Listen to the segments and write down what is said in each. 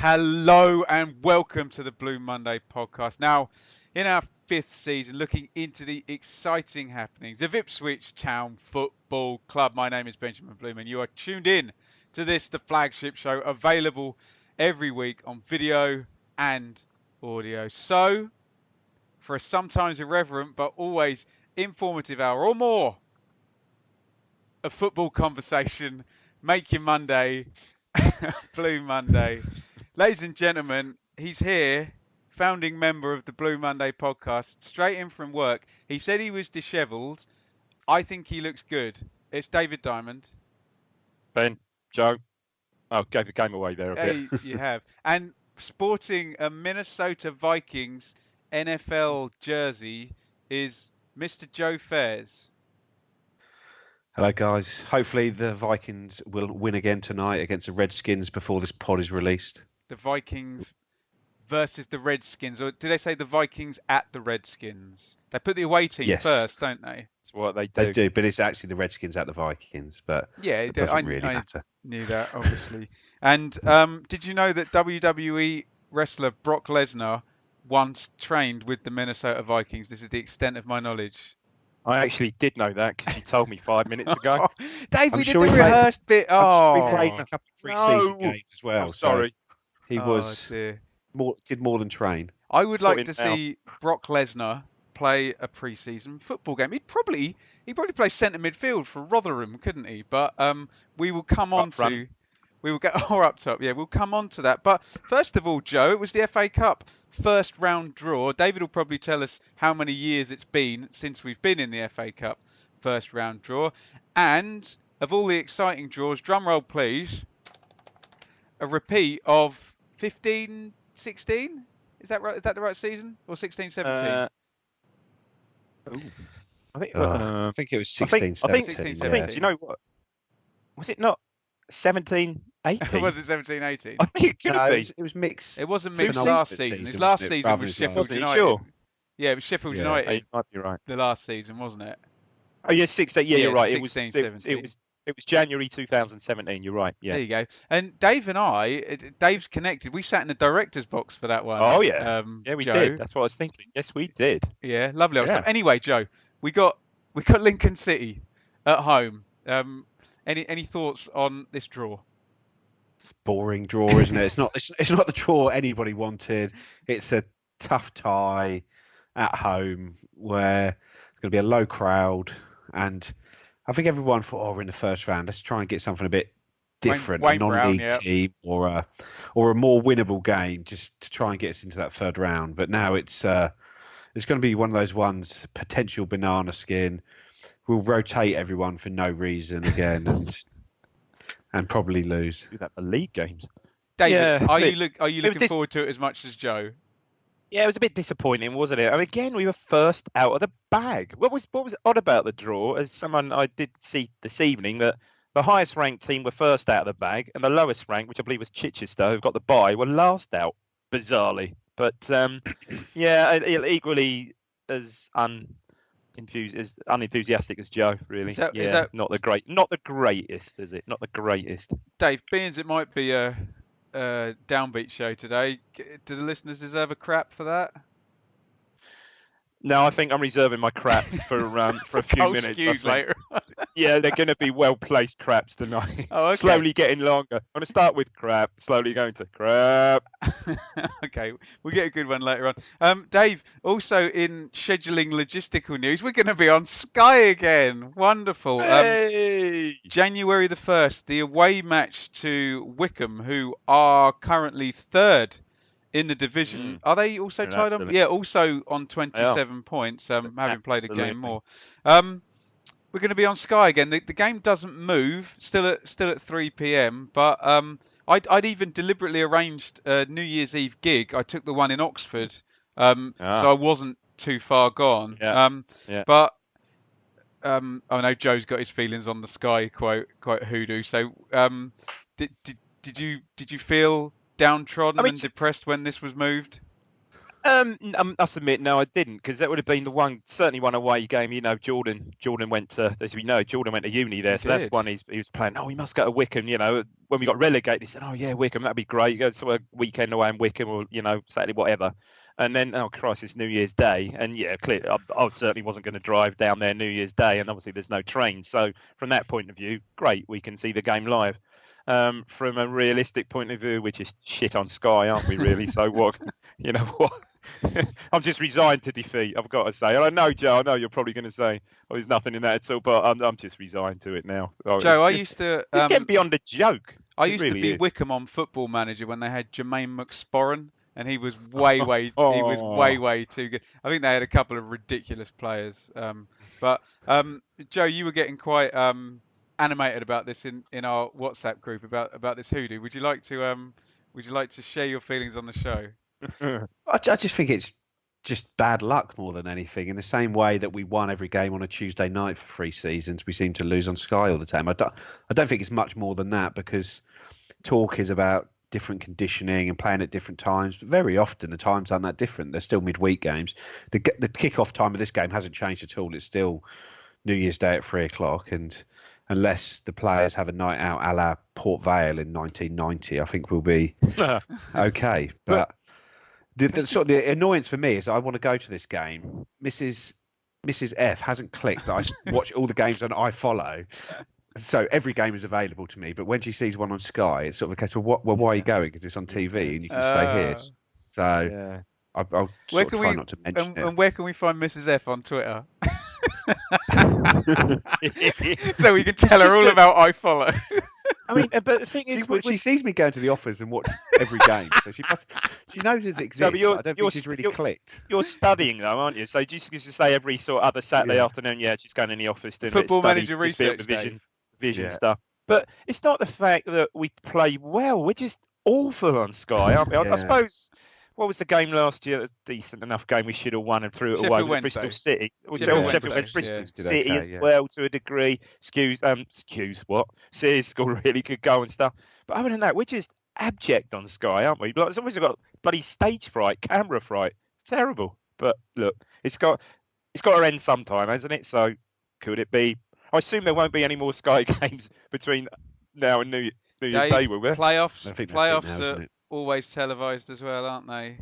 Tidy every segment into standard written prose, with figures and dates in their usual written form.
Hello and welcome to the Blue Monday podcast. Now, in our fifth season, looking into the exciting happenings of Ipswich Town Football Club. My name is Benjamin Bloom and you are tuned in to this, the flagship show, available every week on video and audio. So, for a sometimes irreverent but always informative hour or more of football conversation, making Monday Blue Monday. Ladies and gentlemen, he's here, founding member of the Blue Monday podcast, straight in from work. He said he was dishevelled. I think he looks good. It's David Diamond. Ben, Joe. Oh, gave the game away there a bit. You have. And sporting a Minnesota Vikings NFL jersey is Mr. Joe Fairs. Hello guys, hopefully the Vikings will win again tonight against the Redskins before this pod is released. The Vikings versus the Redskins, or did they say the Vikings at the Redskins? They put the away team first, don't they? That's what they do. They do, but it's actually the Redskins at the Vikings, but yeah, it doesn't really matter. I knew that, obviously. And did you know that WWE wrestler Brock Lesnar once trained with the Minnesota Vikings? This is the extent of my knowledge. I actually did know that because you told me 5 minutes ago. Dave, we did the rehearsed bit. We played a couple of pre-season games as well. I'm sorry. So he did more than train. I would like to see Brock Lesnar play a pre-season football game. He'd probably play centre midfield for Rotherham, couldn't he? But we will come on to. We will get up top. Yeah, we'll come on to that. But first of all, Joe, it was the FA Cup first round draw. David will probably tell us how many years it's been since we've been in the FA Cup first round draw. And of all the exciting draws, drum roll please, a repeat of 15-16? Is that right? Is that the right season? Or 16-17? I think it was 16-17. I think 16-17. Do you know what? Was it not 17-18? Was it 17-18? I think it could have been. It was mixed. It wasn't mixed last season. His last season was Sheffield United. Sure? Yeah, it was Sheffield United. You might be right. The last season, wasn't it? Oh yeah, 16. Yeah, you're right. 16-17. It was January 2017. You're right. Yeah. There you go. And Dave and I, Dave's connected. We sat in the director's box for that one. Oh yeah. Yeah, we Joe. did. That's what I was thinking. Yes, we did. Yeah, lovely old stuff. Anyway, Joe, we got Lincoln City at home. Any thoughts on this draw? It's a boring draw, isn't it? It's not the draw anybody wanted. It's a tough tie at home where it's going to be a low crowd, and I think everyone thought, we're in the first round. Let's try and get something a bit different, a non-league team or a more winnable game, just to try and get us into that third round. But now it's going to be one of those ones, potential banana skin. We'll rotate everyone for no reason again, and probably lose. Do that for league games. David, are you looking forward to it as much as Joe? Yeah, it was a bit disappointing, wasn't it? I mean, again, we were first out of the bag. What was odd about the draw, as someone I did see this evening, that the highest ranked team were first out of the bag, and the lowest ranked, which I believe was Chichester, who've got the bye, were last out, bizarrely. But yeah, equally as unenthusiastic as Joe, really. Is that not the greatest, is it? Not the greatest. Dave, being as it might be a downbeat show today, do the listeners deserve a crap for that? No, I think I'm reserving my craps for a few minutes. Later. Yeah, they're going to be well-placed craps tonight. Oh, okay. Slowly getting longer. I'm going to start with crap, slowly going to crap. Okay, we'll get a good one later on. Dave, also in scheduling logistical news, we're going to be on Sky again. Wonderful. Hey! January the 1st, the away match to Wycombe, who are currently third in the division. Are they also tied on? Yeah, also on 27 points, having played a game more. We're going to be on Sky again. The game doesn't move, still at 3 p.m. But I'd even deliberately arranged a New Year's Eve gig. I took the one in Oxford, so I wasn't too far gone. But I know Joe's got his feelings on the Sky quite hoodoo. So did you feel downtrodden and depressed when this was moved? I must admit, no, I didn't, because that would have been certainly one away game. You know, Jordan went to, as we know, Jordan went to uni there, so that's one he was playing. Oh, we must go to Wickham. You know, when we got relegated, he said, oh yeah, Wickham, that'd be great. You go to a weekend away in Wickham, or Saturday, whatever. And then, oh Christ, it's New Year's Day, and yeah, clearly, I certainly wasn't going to drive down there New Year's Day, and obviously there's no train. So from that point of view, great, we can see the game live. From a realistic point of view, we're just shit on Sky, aren't we? Really? So what? You know what? I'm just resigned to defeat, I've got to say. And I know, Joe, I know you're probably going to say, oh, there's nothing in that at all, but I'm just resigned to it now. Joe, I used to... It's getting beyond a joke. I used to be Wickham on Football Manager when they had Jermaine McSporran, and he was way too good. I think they had a couple of ridiculous players. But Joe, you were getting quite animated about this in our WhatsApp group about this hoodoo. Would you like to share your feelings on the show? I just think it's just bad luck more than anything. In the same way that we won every game on a Tuesday night for 3 seasons, we seem to lose on Sky all the time. I don't think it's much more than that, because talk is about different conditioning and playing at different times. But very often the times aren't that different. They're still midweek games. The kick-off time of this game hasn't changed at all. It's still New Year's Day at 3:00, and unless the players have a night out a la Port Vale in 1990, I think we'll be okay. But the annoyance for me is I want to go to this game. Mrs. F hasn't clicked that I watch all the games that I follow, so every game is available to me. But when she sees one on Sky, it's sort of a case of, why are you going? Because it's on TV and you can stay here. So yeah. I'll sort of try not to mention it. And where can we find Mrs. F on Twitter? So we can tell her all about I follow. I mean, but the thing is, she sees me going to the office and watch every game, so she knows it exists. But I don't think she's really clicked. You're studying though, aren't you? So just to say every sort of other Saturday afternoon, she's going in the office doing Football Manager research, vision stuff. But it's not the fact that we play well; we're just awful on Sky, aren't we? I suppose. What was the game last year? A decent enough game we should have won and threw it away with Bristol City. Bristol City as well to a degree. Sears score really good goal and stuff. But other than that, we're just abject on Sky, aren't we? Like, it's always got bloody stage fright, camera fright. It's terrible. But look, it's got to end sometime, hasn't it? So could it be? I assume there won't be any more Sky games between now and New Year's Day, will there? Playoffs are always televised as well, aren't they?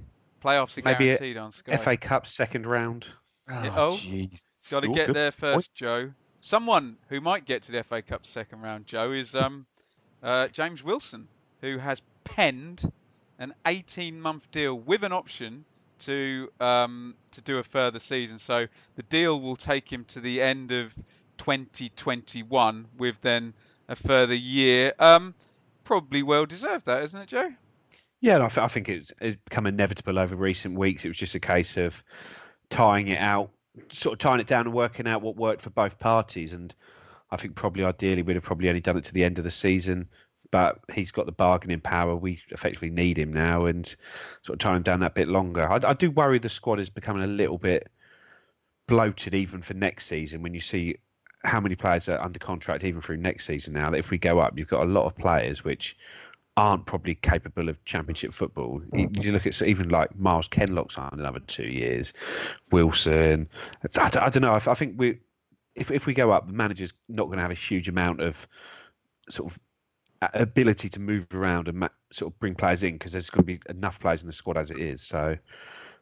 Playoffs are guaranteed on Sky. FA Cup second round. Jeez. Got to get there first, Joe. Someone who might get to the FA Cup second round, Joe, is James Wilson, who has penned an 18-month deal with an option to do a further season. So the deal will take him to the end of 2021 with then a further year. Probably well deserved that, isn't it, Joe? Yeah, and I think it's become inevitable over recent weeks. It was just a case of tying it out, sort of tying it down and working out what worked for both parties. And I think probably ideally we'd have probably only done it to the end of the season, but he's got the bargaining power. We effectively need him now, and sort of tying him down that bit longer. I do worry the squad is becoming a little bit bloated even for next season when you see how many players are under contract even through next season now. That if we go up, you've got a lot of players which aren't probably capable of championship football. You look at even like Miles Kenlock's on another 2 years, Wilson. I don't know. I think if we go up, the manager's not going to have a huge amount of sort of ability to move around and sort of bring players in, because there's going to be enough players in the squad as it is. So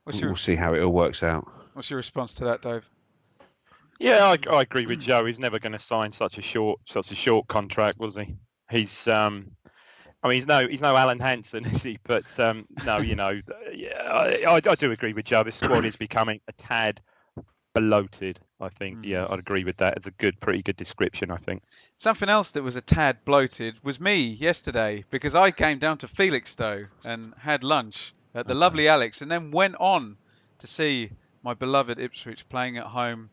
we'll see how it all works out. What's your response to that, Dave? Yeah, I agree with Joe. He's never going to sign such a short contract, was he? He's he's no Alan Hansen, is he? But no, I do agree with Joe. The squad is becoming a tad bloated, I think. Yeah, I'd agree with that. It's a pretty good description, I think. Something else that was a tad bloated was me yesterday, because I came down to Felixstowe and had lunch at the lovely Alex, and then went on to see my beloved Ipswich playing at home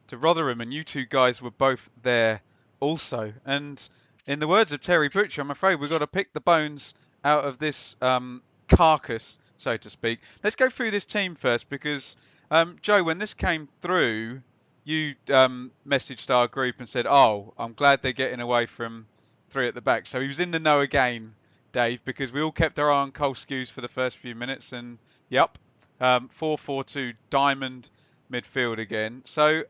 to Rotherham, and you two guys were both there also. And in the words of Terry Butcher, I'm afraid we've got to pick the bones out of this carcass, so to speak. Let's go through this team first, because, Joe, when this came through, you messaged our group and said, oh, I'm glad they're getting away from 3 at the back. So he was in the know again, Dave, because we all kept our eye on Cole Skews for the first few minutes, and, yep, 4-4-2 diamond midfield again. So,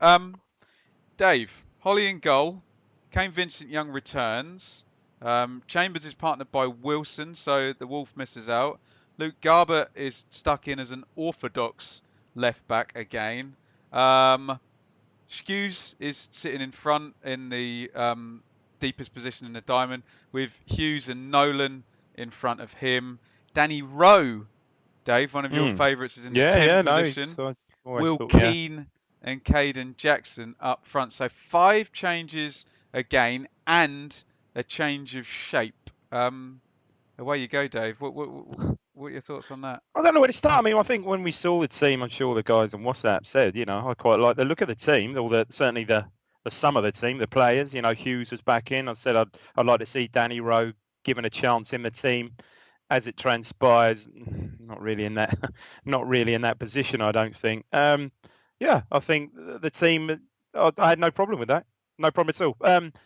Dave, Holly in goal. Kane Vincent Young returns. Chambers is partnered by Wilson, so the Wolf misses out. Luke Garbutt is stuck in as an orthodox left back again. Skews is sitting in front in the deepest position in the diamond, with Hughes and Nolan in front of him. Danny Rowe, Dave, one of your favourites, is in the 10th position. Will Keane and Caden Jackson up front. So 5 changes again and a change of shape. Away you go, Dave. What are your thoughts on that? I don't know where to start. I mean, I think when we saw the team, I'm sure the guys on WhatsApp said, I quite like the look of the team, certainly the sum of the team, the players. Hughes was back in. I said I'd like to see Danny Rowe given a chance in the team. As it transpires, not really in that position, I don't think. I think the team. I had no problem with that. No problem at all.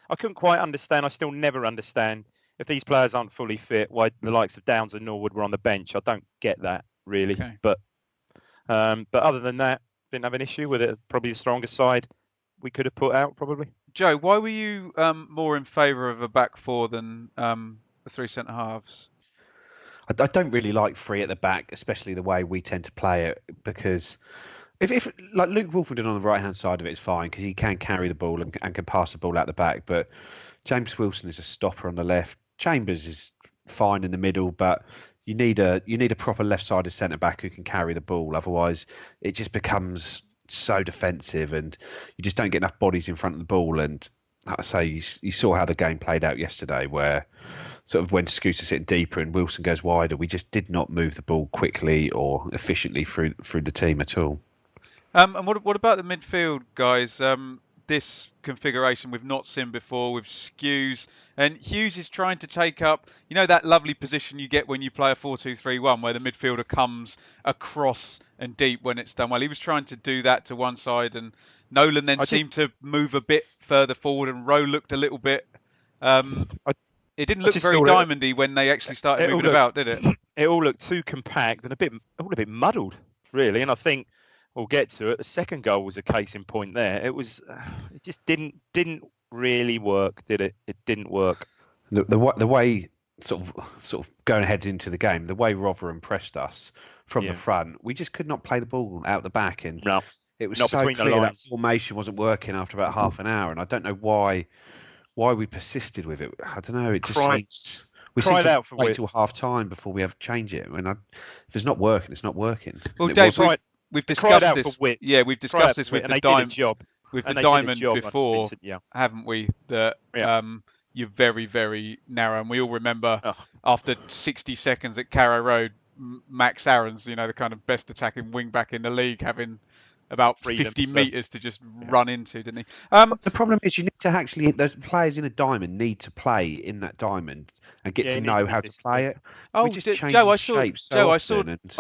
I couldn't quite understand. I still never understand if these players aren't fully fit, why the likes of Downs and Norwood were on the bench. I don't get that really. Okay. But other than that, didn't have an issue with it. Probably the strongest side we could have put out. Probably. Joe, why were you more in favour of a back four than the 3 centre halves? I don't really like 3 at the back, especially the way we tend to play it, because if like Luke Wolfenden on the right hand side of it is fine because he can carry the ball and can pass the ball out the back, but James Wilson is a stopper on the left. Chambers is fine in the middle, but you need a proper left-sided centre back who can carry the ball. Otherwise, it just becomes so defensive, and you just don't get enough bodies in front of the ball. And like I say, you saw how the game played out yesterday, where sort of when Scooter's sitting deeper and Wilson goes wider, we just did not move the ball quickly or efficiently through the team at all. And what about the midfield, guys? This configuration we've not seen before with Skews, and Hughes is trying to take up, that lovely position you get when you play a 4-2-3-1 where the midfielder comes across and deep when it's done well. He was trying to do that to one side, and Nolan then seemed to move a bit further forward, and Rowe looked a little bit... it didn't look very diamondy when they actually started moving about, did it? It all looked too compact and a bit muddled, really, and I think we'll get to it. The second goal was a case in point there. It just didn't really work, did it? It didn't work. The way sort of going ahead into the game, the way Rotherham pressed us from the front, we just could not play the ball out the back, and it was so clear that formation wasn't working after about half an hour, and I don't know why we persisted with it. I don't know. It just seems we seem to wait till half time before we have to change it. I mean, if it's not working, it's not working. Well, Dave, we've discussed this. We've discussed this with the diamond before, haven't we? That you're very, very narrow, and we all remember after 60 seconds at Carrow Road, Max Aarons, the kind of best attacking wing back in the league, having about 50 metres to just run into, didn't he? The problem is you need to actually, the players in a diamond need to play in that diamond and get to know how to play it. Oh, Joe, I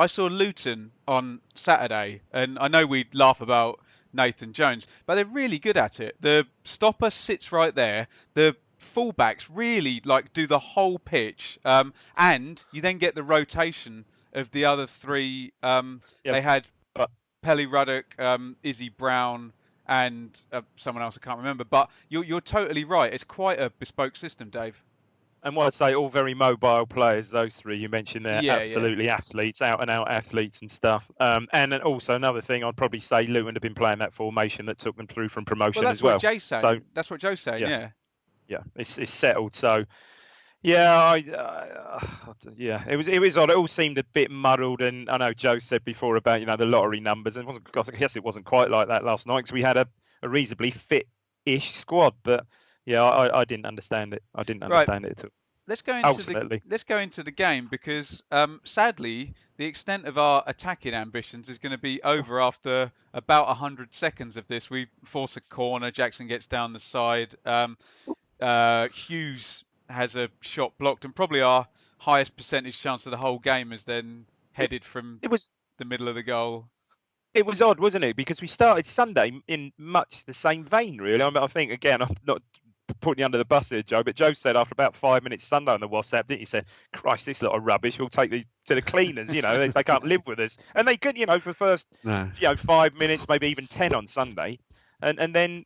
saw Luton on Saturday, and I know we laugh about Nathan Jones, but they're really good at it. The stopper sits right there. The fullbacks really do the whole pitch, and you then get the rotation of the other 3. They had Pelly Ruddock, Izzy Brown, and someone else I can't remember. But you're totally right. It's quite a bespoke system, Dave. And what I'd say, all very mobile players, those 3 you mentioned there, absolutely athletes, out-and-out athletes and stuff. And then also another thing, I'd probably say Luton have been playing that formation that took them through from promotion as well. That's what Joe's saying, Yeah, it's settled, so... Yeah, it was odd. It all seemed a bit muddled, and I know Joe said before about the lottery numbers, and I guess it wasn't quite like that last night because we had a reasonably fit-ish squad, but I didn't understand it. I didn't understand it at all. Let's go into the game because sadly the extent of our attacking ambitions is going to be over after about 100 seconds of this. We force a corner, Jackson gets down the side, Hughes has a shot blocked, and probably our highest percentage chance of the whole game is then headed from the middle of the goal. It was odd, wasn't it? Because we started Sunday in much the same vein, really. I think, again, I'm not putting you under the bus here, Joe, but Joe said after about 5 minutes Sunday on the WhatsApp, didn't he? Said, Christ, this lot of rubbish. We'll take the to the cleaners. They can't live with us, and they could, for the first 5 minutes, maybe even 10 on Sunday, and then.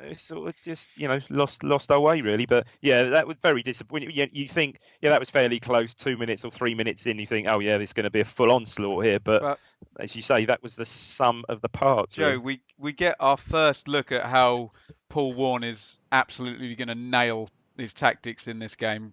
It's sort of just, lost our way really. But yeah, that was very disappointing. You think, that was fairly close, 2 minutes or 3 minutes in. You think, oh yeah, there's going to be a full onslaught here. But as you say, that was the sum of the parts. Joe, really. we get our first look at how Paul Warne is absolutely going to nail his tactics in this game.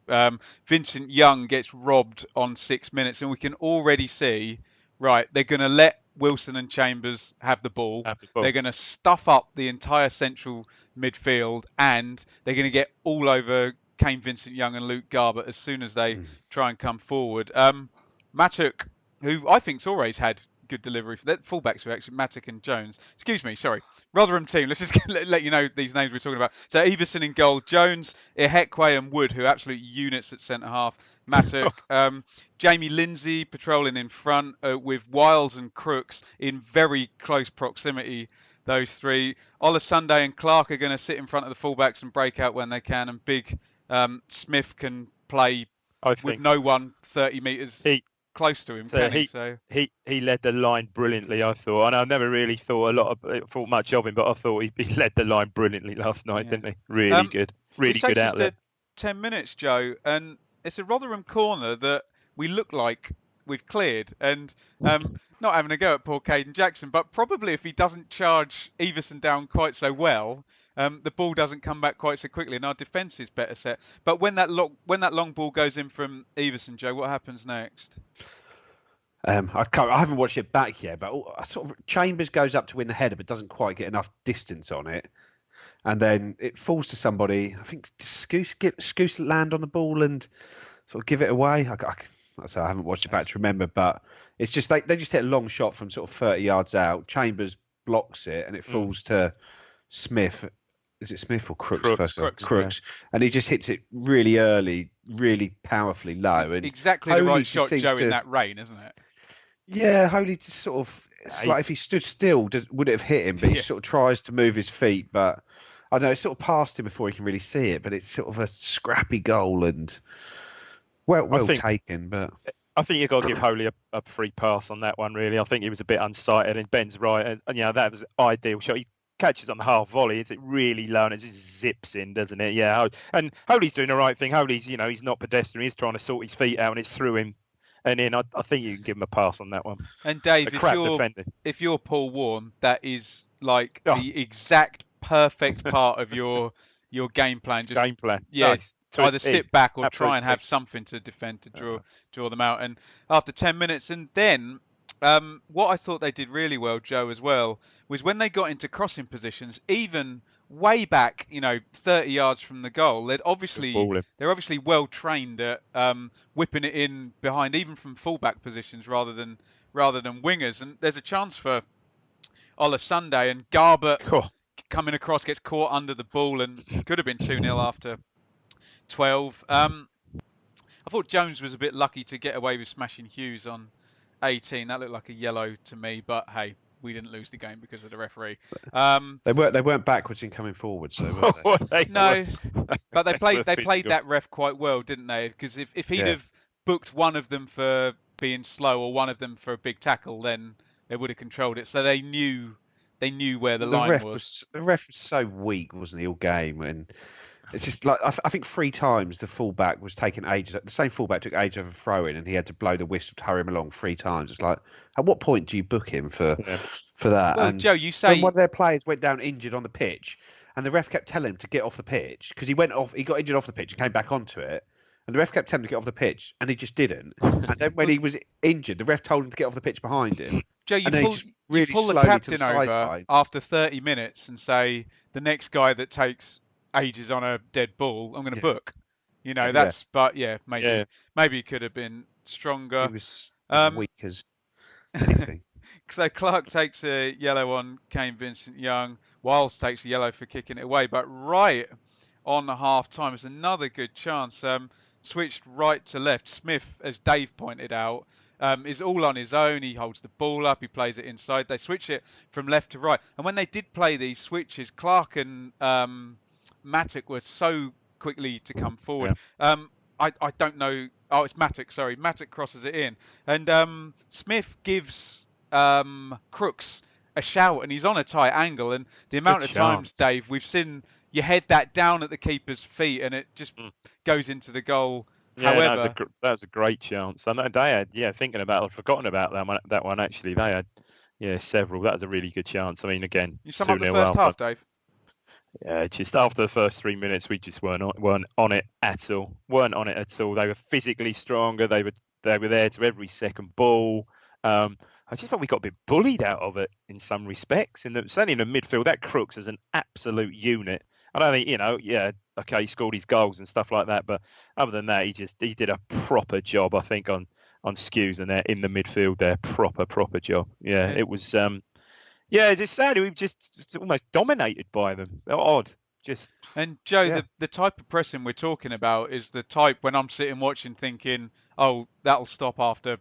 Vincent Young gets robbed on 6 minutes, and we can already see, right, they're going to let Wilson and Chambers have the ball. They're going to stuff up the entire central midfield, and they're going to get all over Kane Vincent Young and Luke Garbutt as soon as they try and come forward. Matuk, who I think's always had good delivery for that, fullbacks were actually Matuk and Jones. Excuse me, sorry. Rotherham team. Let's just let you know these names we're talking about. So Everson in goal, Jones, Ihekwe and Wood, who are absolute units at centre half. Matuk, Jamie Lindsay patrolling in front with Wiles and Crooks in very close proximity. Those three. Sunday and Clark are going to sit in front of the fullbacks and break out when they can. And Big Smith can play with no one 30 metres close to him. He led the line brilliantly, I thought, and I never really thought much of him, but I thought he led the line brilliantly last night, didn't he? Really good outlet. 10 minutes, Joe, and it's a Rotherham corner that we look like we've cleared, and not having a go at poor Caden Jackson, but probably if he doesn't charge Everson down quite so well, the ball doesn't come back quite so quickly, and our defence is better set. But when that long ball goes in from Everson, Joe, what happens next? I haven't watched it back yet, but Chambers goes up to win the header, but doesn't quite get enough distance on it, and then it falls to somebody. I think Scouse land on the ball and sort of give it away. I haven't watched it back to remember, but it's just they just hit a long shot from sort of 30 yards out. Chambers blocks it, and it falls to Smith. Is it Smith or Crooks? Crooks. Yeah. And he just hits it really early, really powerfully low. And exactly the right shot, Joe, in that rain, isn't it? Yeah, Holy just sort of, it's like if he stood still, would it have hit him? But he sort of tries to move his feet. But I know it's sort of past him before he can really see it. But it's sort of a scrappy goal and well taken. But I think you've got to give Holy a free pass on that one, really. I think he was a bit unsighted, and Ben's right. And that was an ideal shot. He catches on the half volley. It's really low, and it just zips in, doesn't it? Yeah. And Holy's doing the right thing. Holy's, he's not pedestrian. He's trying to sort his feet out, and it's through him. And then I think you can give him a pass on that one. And Dave, if you're Paul Warne, that is like the exact perfect part of your game plan. Game plan. Yeah. Either sit back or try and have something to defend to draw them out. And after 10 minutes, and then what I thought they did really well, Joe, as well, was when they got into crossing positions, even way back, 30 yards from the goal, they're obviously well trained at whipping it in behind, even from fullback positions rather than wingers. And there's a chance for Sunday, and Garbutt coming across gets caught under the ball and could have been 2-0 after 12. I thought Jones was a bit lucky to get away with smashing Hughes on 18. That looked like a yellow to me, but hey, we didn't lose the game because of the referee. They weren't backwards in coming forwards, though, were they? No, but they played that ref quite well, didn't they? Because if he'd have booked one of them for being slow or one of them for a big tackle, then they would have controlled it. So they knew where the line was. The ref was so weak, wasn't he, all game? And it's just like I think 3 times the fullback was taking ages. The same fullback took ages of a throw in, and he had to blow the whistle to hurry him along 3 times. It's like, at what point do you book him for that? Well, and Joe, you say one of their players went down injured on the pitch, and the ref kept telling him to get off the pitch because he got injured off the pitch and came back onto it. And the ref kept telling him to get off the pitch, and he just didn't. And then when he was injured, the ref told him to get off the pitch behind him. Joe, you pull the captain over after 30 minutes and say, the next guy that takes ages on a dead ball, I'm going to book. But maybe he could have been stronger. He was weak as anything. So Clark takes a yellow on Kane Vincent Young. Wiles takes a yellow for kicking it away. But right on half time is another good chance. Switched right to left. Smith, as Dave pointed out, is all on his own. He holds the ball up. He plays it inside. They switch it from left to right. And when they did play these switches, Clark and Matic were so quickly to come forward. Yeah. I don't know. Oh, it's Matic. Sorry, Matic crosses it in, and Smith gives Crooks a shout, and he's on a tight angle. And the amount of times, Dave, we've seen you head that down at the keeper's feet, and it just goes into the goal. Yeah, However, that was a great chance. And they had, thinking about it, I'd forgotten about that one actually. They had, several. That was a really good chance. I mean, again, you sum up the first half, Dave. Yeah, just after the first 3 minutes, we just weren't on it at all. Weren't on it at all. They were physically stronger. They were there to every second ball. I just thought we got a bit bullied out of it in some respects. Certainly in the midfield, that Crooks is an absolute unit. I don't think, he scored his goals and stuff like that, but other than that, he did a proper job, I think, on Skews and there in the midfield there, proper job. Yeah, it was. It's just sad. We were just almost dominated by them. They're odd. And Joe, the type of pressing we're talking about is the type when I'm sitting watching, thinking, "Oh, that'll stop after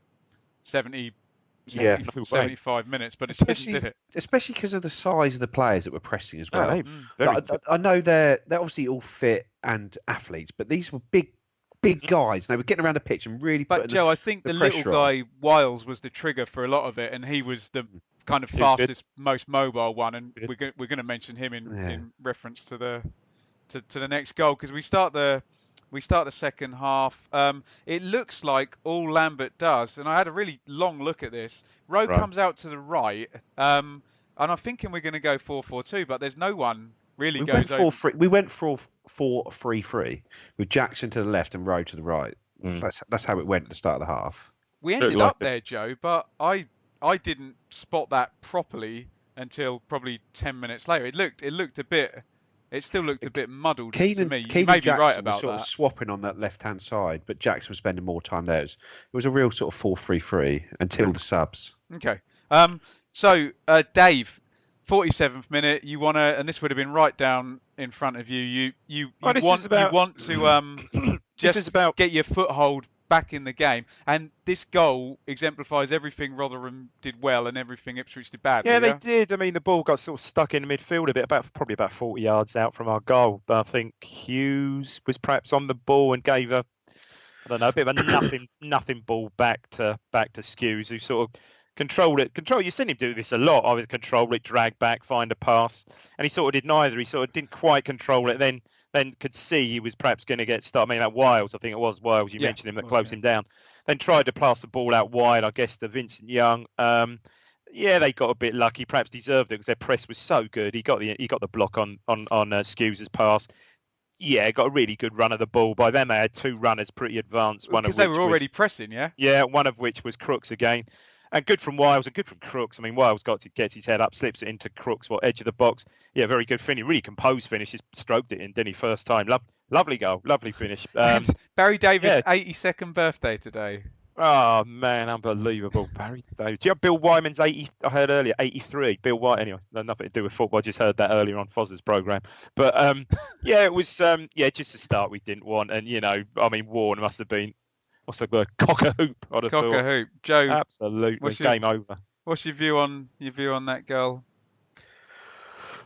75 minutes," but it didn't, did it? Especially because of the size of the players that were pressing as well. Yeah, I know they're obviously all fit and athletes, but these were big guys. They were getting around the pitch and really. But Joe, I think the little guy Wiles was the trigger for a lot of it, and he was the kind of fastest, most mobile one. And we're going to mention him in reference to the next goal, because we start the second half. It looks like all Lambert does, and I had a really long look at this. Rowe comes out to the right, and I'm thinking we're going to go 4-4-2, but there's no one really goes over. We went 4-3-3 with Jackson to the left and Rowe to the right. That's how it went at the start of the half. We ended up there, Joe, but I didn't spot that properly until probably 10 minutes later. It still looked a bit muddled to me. You may be right about that. Of swapping on that left-hand side, but Jackson was spending more time there. It was a real sort of 4-3-3 until the subs. Okay. So, Dave, 47th minute, you want to, and this would have been right down in front of you. You want to just get your foothold back in the game, and this goal exemplifies everything Rotherham did well and everything Ipswich did badly. Yeah, they did. I mean, the ball got sort of stuck in the midfield a bit, probably about 40 yards out from our goal. But I think Hughes was perhaps on the ball and gave a bit of a nothing ball back to Skews, who sort of controlled it. You've seen him do this a lot. I would control it, drag back, find a pass, and he sort of did neither. He sort of didn't quite control it. Then could see he was perhaps going to get started. I mean, that Wiles, I think it was Wiles, you mentioned him, that closed him down. Then tried to pass the ball out wide, I guess, to Vincent Young. They got a bit lucky, perhaps deserved it because their press was so good. He got the block on Skews' pass. Yeah, got a really good run of the ball. By then, they had two runners pretty advanced. Because they were already pressing, yeah? Yeah, one of which was Crooks again. And good from Wiles and good from Crooks. I mean, Wiles gets his head up, slips it into Crooks, edge of the box. Yeah, very good finish. Really composed finish. Just stroked it in, didn't he, first time. Lovely goal. Lovely finish. Barry Davis' 82nd birthday today. Oh, man, unbelievable. Barry Davis. Do you have Bill Wyman's 80? I heard earlier, 83. Bill Wyman. Anyway, nothing to do with football. I just heard that earlier on Foz's programme. But, it was, just a start we didn't want. And, I mean, Warren must have been, what's the word? Cock a hoop. Cock a hoop. Joe. Absolutely. Game over. What's your view on that goal?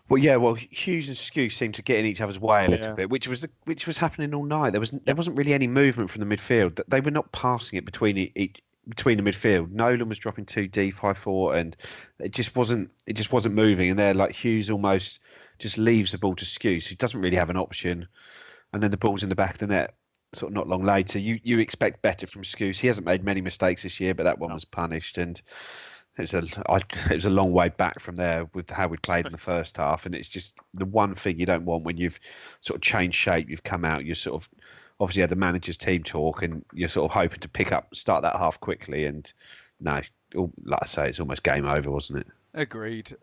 Well, Hughes and Skew seemed to get in each other's way a little bit, which was happening all night. There wasn't really any movement from the midfield. They were not passing it between the midfield. Nolan was dropping too deep, I thought, and it just wasn't moving. And there, like, Hughes almost just leaves the ball to Skew, who doesn't really have an option, and then the ball's in the back of the net. Sort of not long later, you expect better from Skew. He hasn't made many mistakes this year, but that one was punished, and it was a long way back from there with how we played in the first half. And it's just the one thing you don't want when you've sort of changed shape, you've come out, you sort of obviously had the manager's team talk, and you're sort of hoping to start that half quickly. And no, like I say, it's almost game over, wasn't it? Agreed.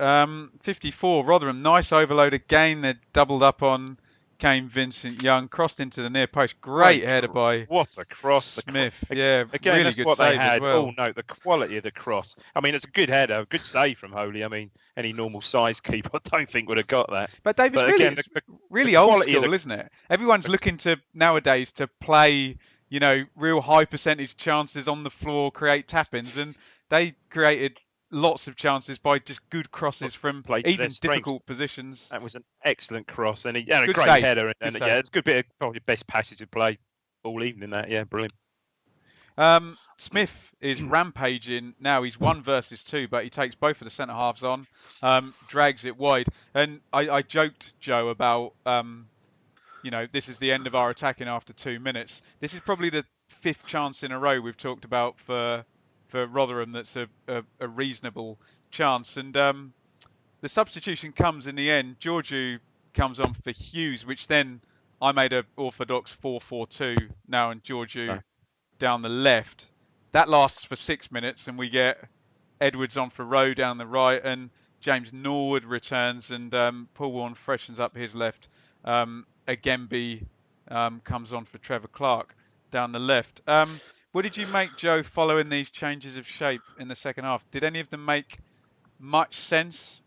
54, Rotherham, nice overload again. They doubled up on came Vincent Young, crossed into the near post. Great header by what a cross, Smith. Again, really that's good what save they had. as well. Oh no, the quality of the cross. I mean, it's a good header, a good save from Holy. I mean, any normal size keeper, I don't think would have got that. But Davis, really old school, isn't it? Everyone's looking to nowadays to play, real high percentage chances on the floor, create tap-ins, and they created lots of chances by just good crosses from Played to even their strengths. difficult positions. That was an excellent cross and a Good great save. header. And Good yeah, save. it's a good bit of probably best passage of play all evening. That brilliant. Smith is rampaging now. He's 1 versus 2, but he takes both of the centre halves on, drags it wide. And I joked, Joe, about this is the end of our attacking after 2 minutes. This is probably the 5th chance in a row we've talked about for Rotherham that's a reasonable chance. And the substitution comes in the end. Georgiou comes on for Hughes, which then I made an orthodox 4-4-2 now, and Georgiou down the left. That lasts for 6 minutes, and we get Edwards on for Rowe down the right, and James Norwood returns, and Paul Warne freshens up his left. Agembi comes on for Trevor Clark down the left. What did you make, Joe, following these changes of shape in the second half? Did any of them make much sense?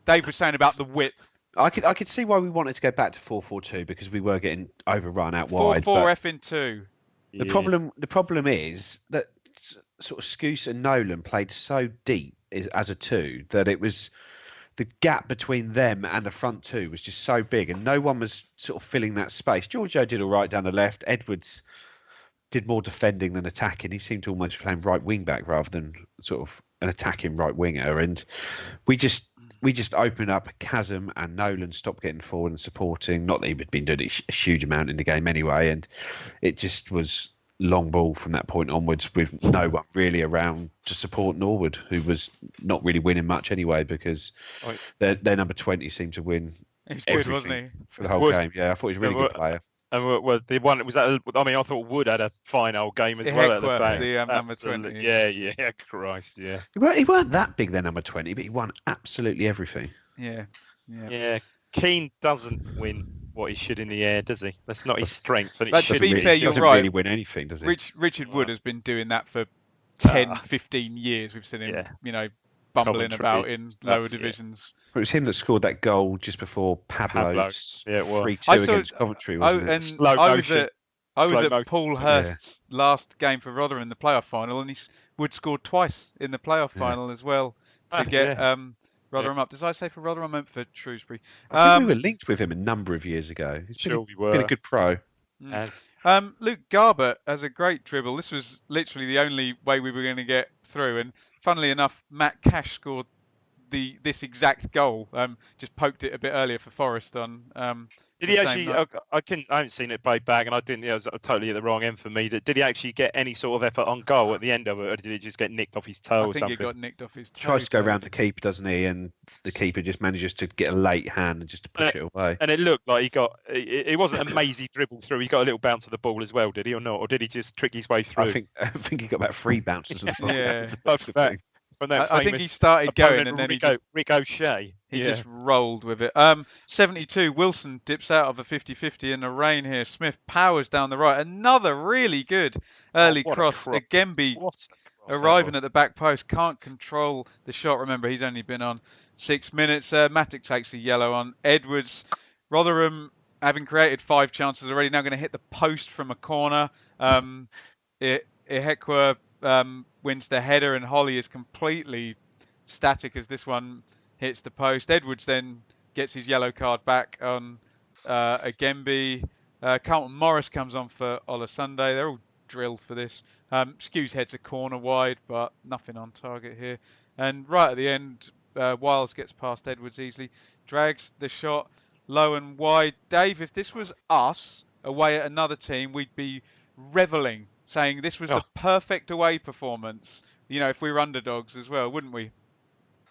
Dave was saying about the width. I could see why we wanted to go back to 4-4-2 because we were getting overrun out wide. 4-4-2. The problem is that sort of Scouse and Nolan played so deep as a two that it was the gap between them and the front two was just so big, and no one was sort of filling that space. Georgiou did all right down the left. Edwards did more defending than attacking. He seemed to almost be playing right wing back rather than sort of an attacking right winger, and we just opened up a chasm, and Nolan stopped getting forward and supporting. Not that he'd been doing it a huge amount in the game anyway, and it just was long ball from that point onwards with no one really around to support Norwood, who was not really winning much anyway because their number 20 seemed to win. He was good, wasn't he? For the whole game. Yeah, I thought he was a really good player. And the one was that. I mean, I thought Wood had a fine old game as well at the back. The number 20. Yeah, Christ, yeah. He weren't that big, their number 20, but he won absolutely everything. Yeah. Keane doesn't win what he should in the air, does he? That's not his strength. But to be fair, you're right. He doesn't really win anything, does he? Richard Wood has been doing that for 10, 15 years. We've seen him, bumbling about in lower divisions. It was him that scored that goal just before Pablo's 3-2 against Coventry, wasn't it? I was at Paul Hurst's last game for Rotherham in the playoff final, and Wood scored twice in the playoff final as well to get Rotherham up. Did I say for Rotherham? I meant for Shrewsbury. I think we were linked with him a number of years ago. He's been a good pro. Luke Garbutt has a great dribble. This was literally the only way we were going to get through. And funnily enough, Matt Cash scored this exact goal. Just poked it a bit earlier for Forest on. Did he actually? I haven't seen it played back, and I didn't. It was totally at the wrong end for me. Did he actually get any sort of effort on goal at the end of it, or did he just get nicked off his toe or something? I think he got nicked off his toe. Tries to go around the keeper, doesn't he? And the keeper just manages to get a late hand and just to push it away. And it looked like he got. It wasn't a mazy dribble through. He got a little bounce of the ball as well, did he, or not? Or did he just trick his way through? I think he got about 3 bounces of the ball. Yeah. I think he started going and then ricochet. He just rolled with it. 72, Wilson dips out of a 50-50 in the rain here. Smith powers down the right. Another really good early cross. Agembi arriving at the back post. Can't control the shot. Remember, he's only been on 6 minutes. Matic takes a yellow on Edwards. Rotherham, having created 5 chances already, now going to hit the post from a corner. Ihekwe wins the header, and Holly is completely static as this one hits the post. Edwards then gets his yellow card back on Agembi. Carlton Morris comes on for Ola Sunday. They're all drilled for this. Skews heads a corner wide, but nothing on target here. And right at the end, Wiles gets past Edwards easily, drags the shot low and wide. Dave, if this was us away at another team, we'd be reveling, saying this was the perfect away performance. If we were underdogs as well, wouldn't we?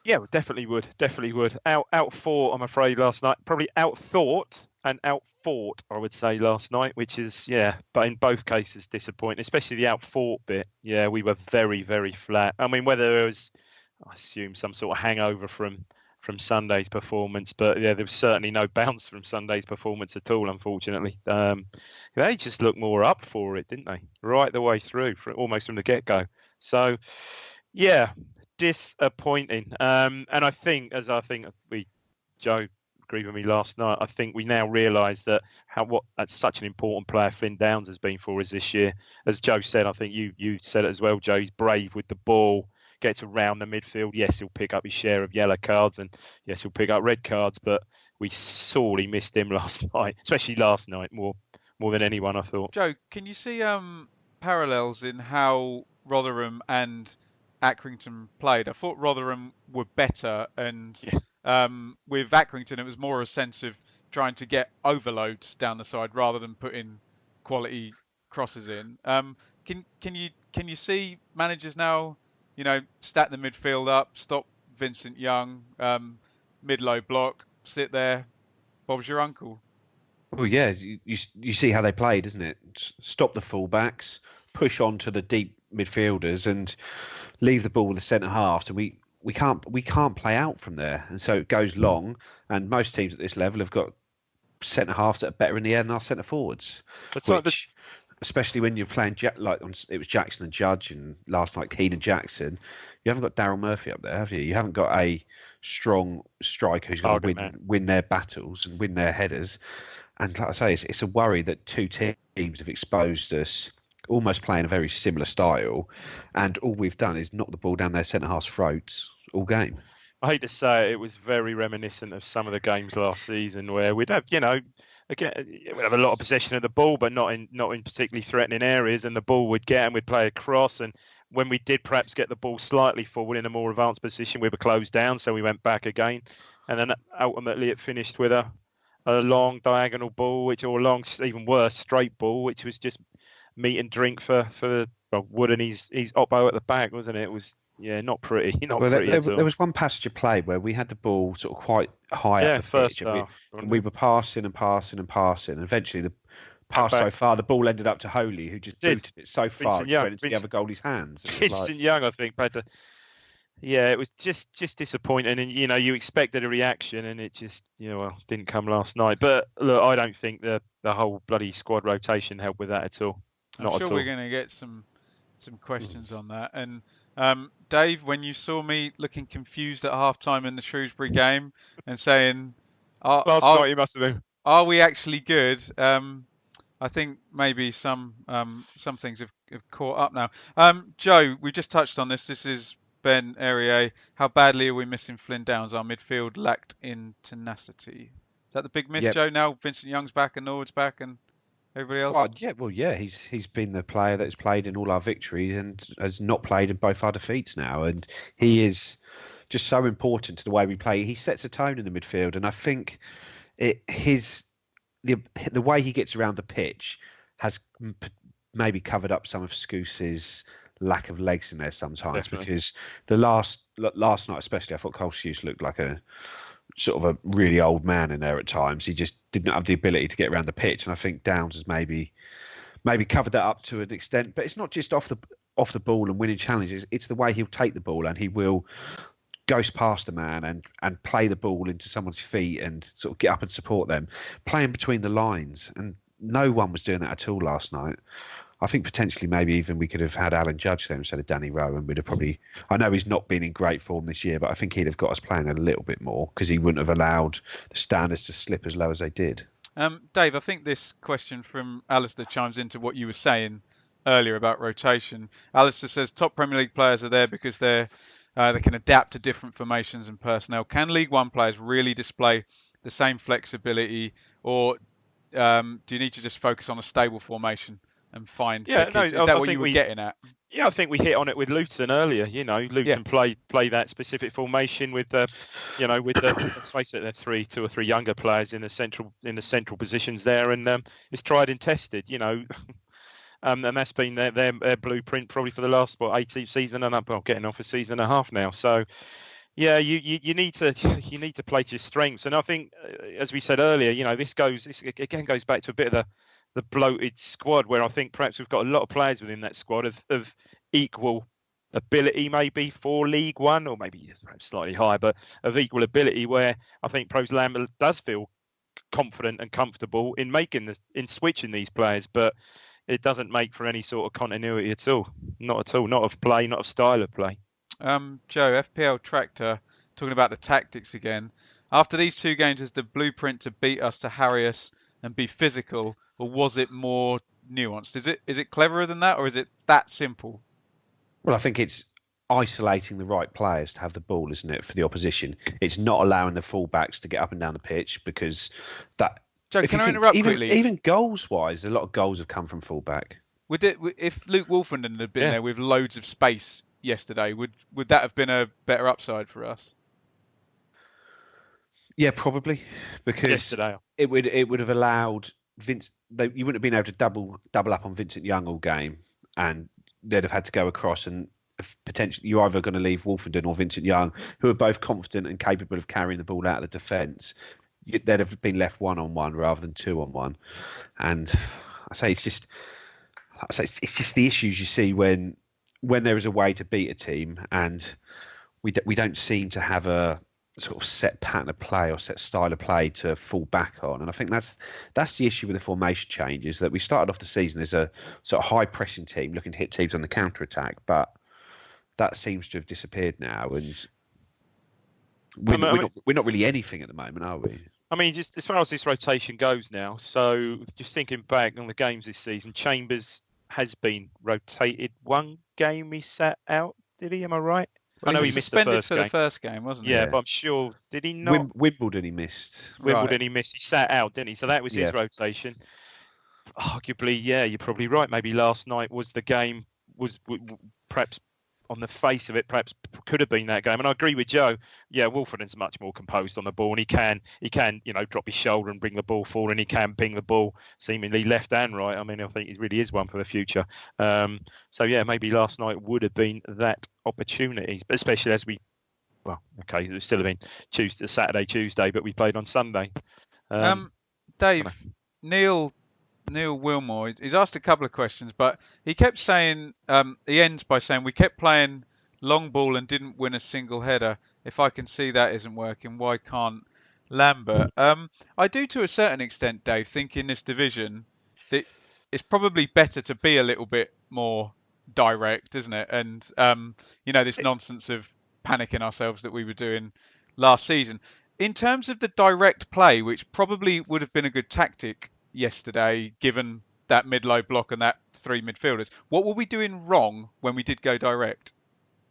Yeah, definitely would. Outfought, I'm afraid, last night. Probably outthought and outfought, I would say, last night, which is, but in both cases disappointing, especially the outfought bit. Yeah, we were very, very flat. I mean, whether there was, I assume, some sort of hangover from Sunday's performance, but there was certainly no bounce from Sunday's performance at all, unfortunately. They just looked more up for it, didn't they? Right the way through, almost from the get-go. So, disappointing. And I think Joe agreed with me last night, I think we now realise that that's such an important player Finn Downes has been for us this year. As Joe said, I think you said it as well, Joe, he's brave with the ball. gets around the midfield, yes, he'll pick up his share of yellow cards, and yes, he'll pick up red cards. But we sorely missed him last night, especially last night more than anyone, I thought. Joe, can you see parallels in how Rotherham and Accrington played? I thought Rotherham were better, and with Accrington, it was more a sense of trying to get overloads down the side rather than putting quality crosses in. Can you see managers now, stack the midfield up, stop Vincent Young, mid-low block, sit there, Bob's your uncle? Well, yeah, you see how they played, isn't it? Stop the fullbacks, push on to the deep midfielders, and leave the ball with the centre halves. And we can't play out from there, and so it goes long. And most teams at this level have got centre halves that are better in the air than our centre forwards. Especially when you're playing it was Jackson and Judge, and last night Keane and Jackson. You haven't got Daryl Murphy up there, have you? You haven't got a strong striker who's going to win their battles and win their headers. And like I say, it's a worry that two teams have exposed us, almost playing a very similar style, and all we've done is knock the ball down their centre half's throats all game. I hate to say it was very reminiscent of some of the games last season where we'd have, we'd have a lot of possession of the ball, but not in particularly threatening areas, and the ball would get and we'd play across. And when we did perhaps get the ball slightly forward in a more advanced position, we were closed down, so we went back again. And then ultimately it finished with a long diagonal ball, even worse, straight ball, which was just meat and drink for Wood and his oppo at the back, wasn't it? It was not pretty. There was one passage of play where we had the ball sort of quite high up the pitch, and we were passing. And eventually the pass so far, the ball ended up to Holy, who just booted it so far it went into the other goalie's hands. Vincent Young, I think, had to. Yeah, it was just disappointing, and you expected a reaction, and it just didn't come last night. But look, I don't think the whole bloody squad rotation helped with that at all. I'm sure we're going to get some questions on that. And Dave, when you saw me looking confused at half-time in the Shrewsbury game and saying, last night you must have been. Are we actually good? I think maybe some things have caught up now. Joe, we just touched on this. This is Ben Aurier. How badly are we missing Flynn Downs? Our midfield lacked in tenacity. Is that the big miss, Joe? Now Vincent Young's back and Norwood's back and everybody else? Well, he's been the player that's played in all our victories and has not played in both our defeats now. And he is just so important to the way we play. He sets a tone in the midfield, and I think the way he gets around the pitch has maybe covered up some of Scous's lack of legs in there sometimes. Definitely. Because the last night especially, I thought Cole Hughes looked like a sort of a really old man in there at times. He just didn't have the ability to get around the pitch, and I think Downs has maybe covered that up to an extent. But it's not just off the ball and winning challenges, it's the way he'll take the ball and he will ghost past a man and play the ball into someone's feet and sort of get up and support them, playing between the lines. And no one was doing that at all last night. I think potentially maybe even we could have had Alan Judge there instead of Danny Rowe, and we'd have probably. I know he's not been in great form this year, but I think he'd have got us playing a little bit more because he wouldn't have allowed the standards to slip as low as they did. Dave, I think this question from Alistair chimes into what you were saying earlier about rotation. Alistair says top Premier League players are there because they can adapt to different formations and personnel. Can League One players really display the same flexibility, or do you need to just focus on a stable formation and find? Is that what you were getting at? Yeah, I think we hit on it with Luton earlier. Luton play that specific formation with let's face it, they're two or three younger players in the central positions there, and it's tried and tested. And that's been their blueprint probably for the last 18th season, and getting off a season and a half now. So yeah, you need to play to your strengths, and I think as we said earlier, this again goes back to a bit of the bloated squad, where I think perhaps we've got a lot of players within that squad of equal ability, maybe for League One, or maybe perhaps slightly higher, but of equal ability, where I think Pros Lambert does feel confident and comfortable in switching these players, but it doesn't make for any sort of continuity at all. Not of play, not of style of play. Joe, FPL Tractor, talking about the tactics again. After these two games, is the blueprint to beat us, to harry us and be physical, or was it more nuanced? Is it cleverer than that, or is it that simple? Well, I think it's isolating the right players to have the ball, isn't it, for the opposition? It's not allowing the fullbacks to get up and down the pitch because that. Joe, If can you I think, interrupt quickly? even goals wise, a lot of goals have come from fullback. If Luke Wolfenden had been Yeah. there with loads of space yesterday, would that have been a better upside for us? Yeah, probably, because Yesterday. it would have allowed Vince. You wouldn't have been able to double up on Vincent Young all game, and they'd have had to go across and potentially you're either going to leave Wolfenden or Vincent Young, who are both confident and capable of carrying the ball out of the defence. They'd have been left 1-on-1 rather than 2-on-1, and it's just the issues you see when there is a way to beat a team, and we don't seem to have a sort of set pattern of play or set style of play to fall back on. And I think that's the issue with the formation changes, that we started off the season as a sort of high pressing team looking to hit teams on the counter attack, but that seems to have disappeared now, and we're not really anything at the moment, are we? I mean, just as far as this rotation goes now, so just thinking back on the games this season, Chambers has been rotated. One game he sat out, did he? Am I right? I know he missed the suspended first for game. the first game, wasn't he? Yeah, but I'm sure, did he not? Wimbledon he missed. Wimbledon he missed. He sat out, didn't he? So that was his Yeah. rotation. Arguably, yeah, you're probably right. Maybe last night was the game, was perhaps on the face of it, perhaps could have been that game. And I agree with Joe. Yeah, Wolferden's much more composed on the ball, and he can, drop his shoulder and bring the ball forward, and he can ping the ball seemingly left and right. I mean, I think he really is one for the future. So yeah, maybe last night would have been that opportunity, but especially as it would still have been Saturday, Tuesday, but we played on Sunday. Dave, Neil Wilmore, he's asked a couple of questions, but he kept saying, he ends by saying, we kept playing long ball and didn't win a single header. If I can see that isn't working, why can't Lambert? I do, to a certain extent, Dave, think in this division that it's probably better to be a little bit more direct, isn't it? And, this nonsense of panicking ourselves that we were doing last season. In terms of the direct play, which probably would have been a good tactic yesterday, given that mid-low block and that three midfielders, what were we doing wrong when we did go direct?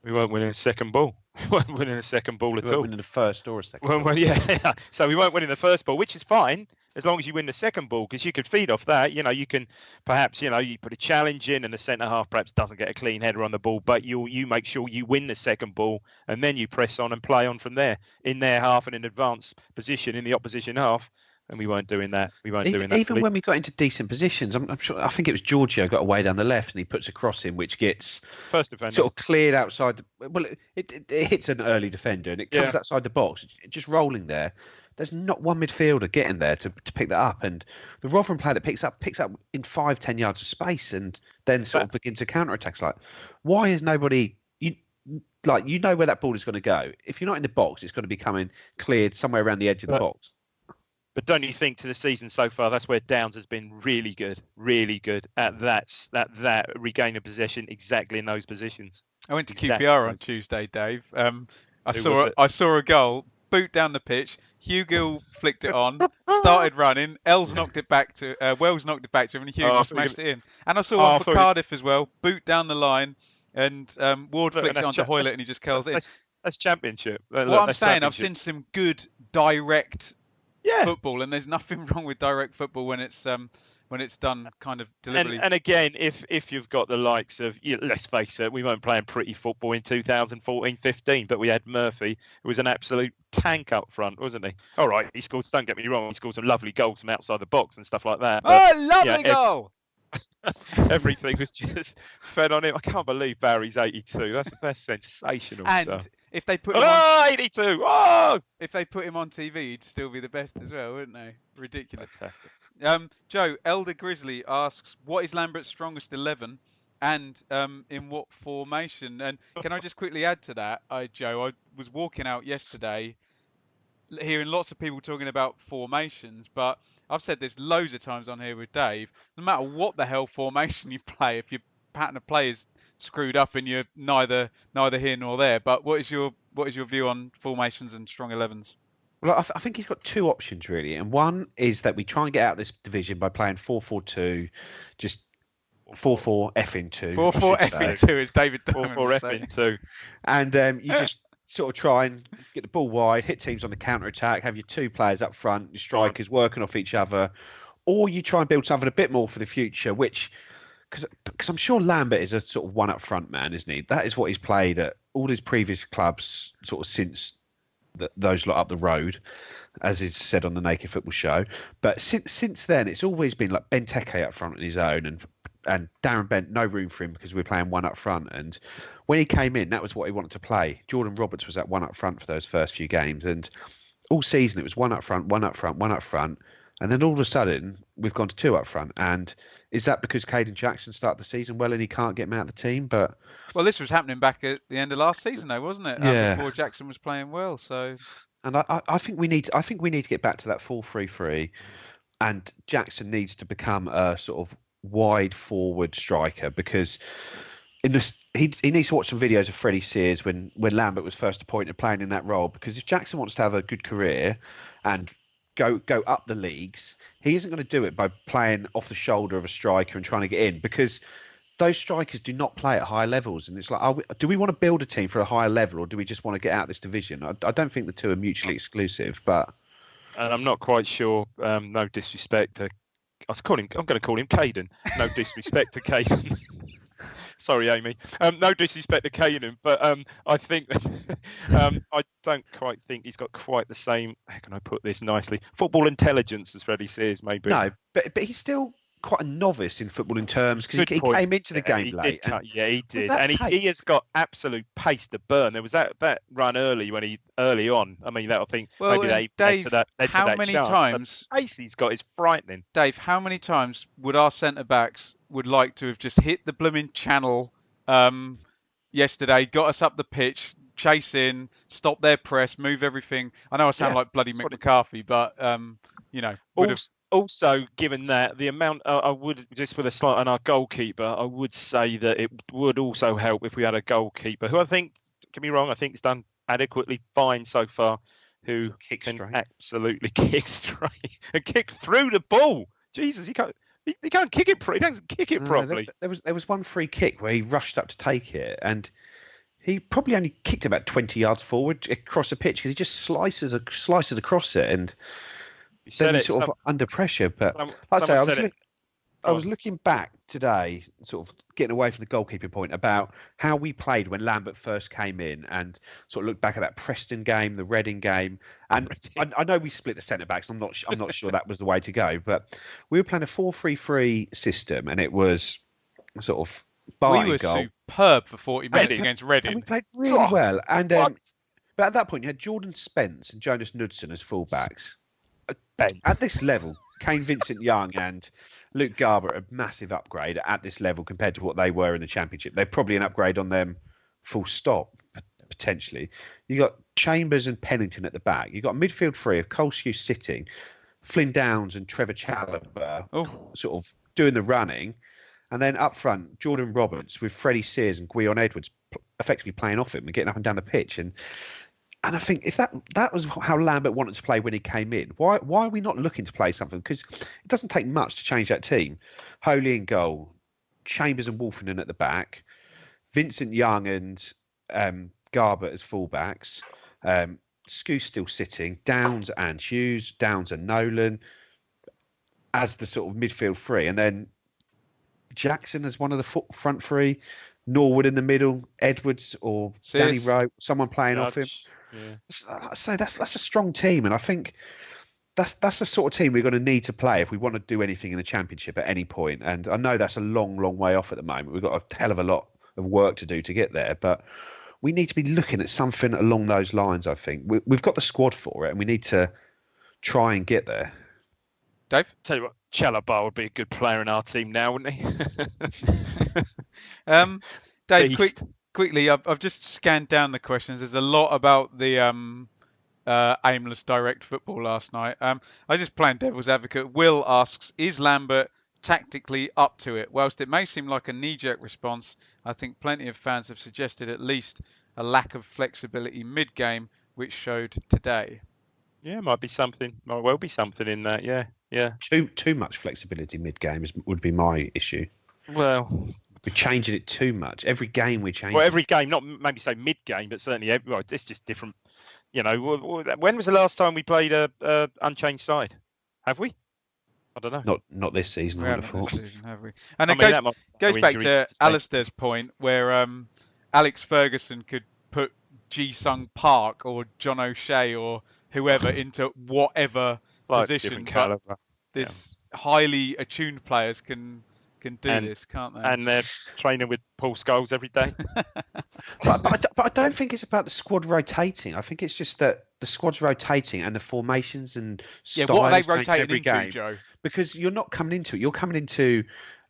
We weren't winning a second ball. We weren't winning a second ball at all. We weren't winning the first or a second ball. Well, yeah. So we weren't winning the first ball, which is fine as long as you win the second ball, because you could feed off that. You can perhaps, you put a challenge in and the centre half perhaps doesn't get a clean header on the ball, but you make sure you win the second ball and then you press on and play on from there in their half and in advanced position in the opposition half. And we weren't doing that. Even when we got into decent positions, I'm sure. I think it was Giorgio got away down the left, and he puts a cross in, which gets first defender sort of cleared outside. It hits an early defender, and it comes outside the box, just rolling there. There's not one midfielder getting there to pick that up, and the Rotherham player that picks up in 5-10 yards of space, and then sort of begins to counter attacks. Like, why is nobody? You know where that ball is going to go. If you're not in the box, it's going to be coming cleared somewhere around the edge of the box. But don't you think to the season so far, that's where Downs has been really good at that regaining possession exactly in those positions. I went to QPR on Tuesday, Dave. I saw a goal, boot down the pitch. Hugill flicked it on, started running. Wells knocked it back to him, and Hugill smashed it in. And I saw one for Cardiff as well, boot down the line, and Ward flicks it onto Hoylett, and he just curls it in. That's championship. What I'm saying, I've seen some good direct football, and there's nothing wrong with direct football when it's done kind of deliberately. And again, if you've got the likes of, let's face it, we weren't playing pretty football in 2014-15, but we had Murphy, who was an absolute tank up front, wasn't he? All right, he scored. Don't get me wrong, he scored some lovely goals from outside the box and stuff like that. But, lovely goal! Everything was just fed on him. I can't believe Barry's 82. That's sensational stuff. If they put him on, 82! Oh! If they put him on TV, he'd still be the best as well, wouldn't they? Ridiculous. Fantastic. Joe, Elder Grizzly asks, what is Lambert's strongest 11 and in what formation? And can I just quickly add to that, Joe, I was walking out yesterday hearing lots of people talking about formations, but I've said this loads of times on here with Dave, no matter what the hell formation you play, if your pattern of play is screwed up and you're neither here nor there. But what is your view on formations and strong 11s? Well, I think he's got two options really, and one is that we try and get out of this division by playing 4-4-2, just 4-4 F-2. 4-4 F-2 is David Diamond. 4-4 F-2. And you just sort of try and get the ball wide, hit teams on the counter-attack, have your two players up front, your strikers working off each other, or you try and build something a bit more for the future, which, because I'm sure Lambert is a sort of one up front man, isn't he? That is what he's played at all his previous clubs sort of since those lot up the road, as is said on the Naked Football Show. But since then, it's always been like Benteke up front on his own, and Darren Bent, no room for him because we're playing one up front. And when he came in, that was what he wanted to play. Jordan Roberts was that one up front for those first few games. And all season, it was one up front, one up front, one up front. And then all of a sudden, we've gone to two up front. And is that because Caden Jackson started the season well and he can't get him out of the team? But well, this was happening back at the end of last season, though, wasn't it? Yeah. Before Jackson was playing well. So, and I think we need to get back to that 4-3-3, and Jackson needs to become a sort of wide forward striker, because he needs to watch some videos of Freddie Sears when Lambert was first appointed playing in that role, because if Jackson wants to have a good career and go up the leagues, he isn't going to do it by playing off the shoulder of a striker and trying to get in, because those strikers do not play at high levels. And it's like, do we want to build a team for a higher level, or do we just want to get out of this division? I don't think the two are mutually exclusive, but... And I'm not quite sure, no disrespect to... I'm going to call him Caden. No disrespect to Caden. Sorry, Amy. No disrespect to Caden, but I think I don't quite think he's got quite the same. How can I put this nicely? Football intelligence, as Freddie says, maybe. No, but he's still quite a novice in football in terms, because he came into the game late. He did, and he has got absolute pace to burn. There was that run early on. I mean, I think maybe they Dave, led to that. How many times? The pace he's got is frightening. Dave, how many times would our centre backs would like to have just hit the blooming channel yesterday, got us up the pitch, chase in, stop their press, move everything? I know I sound like bloody Mick McCarthy, but would have. Also, given that the amount, I would, just with a slight on our goalkeeper, I would say that it would also help if we had a goalkeeper who I think, don't get me wrong, I think has done adequately fine so far, who can absolutely kick straight and kick through the ball. Jesus, he can't kick it. He doesn't kick it properly. There was one free kick where he rushed up to take it, and he probably only kicked about 20 yards forward across the pitch, because he just slices across it, and then he's sort of under pressure. But like I say, I was looking back today, sort of getting away from the goalkeeping point, about how we played when Lambert first came in, and sort of look back at that Preston game, the Reading game, and I know we split the centre backs. I'm not sure that was the way to go, but we were playing a 4-3-3 system, and it was sort of we were superb for 40 minutes against Reading. And we played really well, and but at that point you had Jordan Spence and Jonas Knudsen as fullbacks. At this level, Kane Vincent-Young and Luke Garber are a massive upgrade at this level compared to what they were in the Championship. They're probably an upgrade on them, full stop, potentially. You got Chambers and Pennington at the back. You got a midfield three of Colescue sitting, Flynn Downs and Trevor Chalobah sort of doing the running, and then up front, Jordan Roberts with Freddie Sears and Guion Edwards effectively playing off him and getting up and down the pitch. And I think if that was how Lambert wanted to play when he came in, why are we not looking to play something? Because it doesn't take much to change that team. Holy in goal, Chambers and Wolfenden at the back, Vincent Young and Garber as fullbacks, Skoo still sitting, Downs and Hughes, Downs and Nolan as the sort of midfield three, and then Jackson as one of the front three, Norwood in the middle, Edwards or Danny Rowe, someone playing off him. Yeah. I say that's a strong team, and I think that's the sort of team we're going to need to play if we want to do anything in the Championship at any point. And I know that's a long way off at the moment. We've got a hell of a lot of work to do to get there, but we need to be looking at something along those lines. I think we've got the squad for it, and we need to try and get there. Dave, tell you what, Chalobah would be a good player in our team now, wouldn't he? Dave, quickly, I've just scanned down the questions. There's a lot about the aimless direct football last night. I just playing devil's advocate. Will asks, is Lambert tactically up to it? Whilst it may seem like a knee-jerk response, I think plenty of fans have suggested at least a lack of flexibility mid-game, which showed today. Yeah, might well be something in that. Yeah. Too much flexibility mid-game would be my issue. Well, We're changing it too much. Every game we're changing. every game, not maybe say mid-game, but certainly it's just different. You know, when was the last time we played a unchanged side? Have we? I don't know. Not this season, We I would have haven't thought. this season, have we? And I it mean, that might be goes no back injuries to sustained. Alistair's point where Alex Ferguson could put Ji-Sung Park or John O'Shea or whoever into whatever Like position, different but caliber. this highly attuned players can do this, can't they? And they're training with Paul Scholes every day. But I don't think it's about the squad rotating. I think it's just that the squad's rotating and the formations and styles what are they change rotating every into, game. Joe? Because you're not coming into it. You're coming into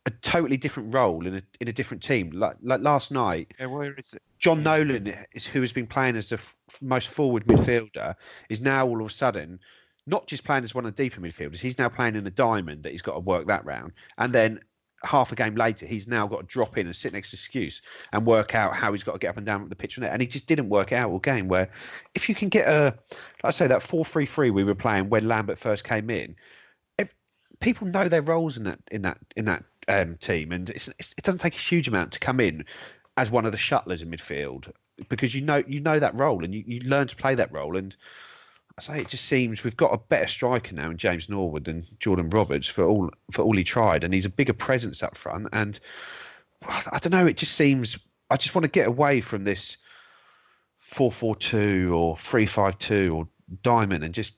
a totally different role in a different team. Like last night, Where is it? John Nolan, who has been playing as the most forward midfielder, is now all of a sudden not just playing as one of the deeper midfielders. He's now playing in the diamond that he's got to work that round. And then half a game later, he's now got to drop in and sit next to Skuse and work out how he's got to get up and down the pitch. And he just didn't work out all game. Where if you can get like I say, that 4-3-3 we were playing when Lambert first came in, people know their roles in that team, and it doesn't take a huge amount to come in as one of the shuttlers in midfield, because you know that role and you learn to play that role. And I say it just seems we've got a better striker now in James Norwood than Jordan Roberts for all he tried, and he's a bigger presence up front. And I don't know, it just seems I just want to get away from this 4-4-2 or 3-5-2 or diamond and just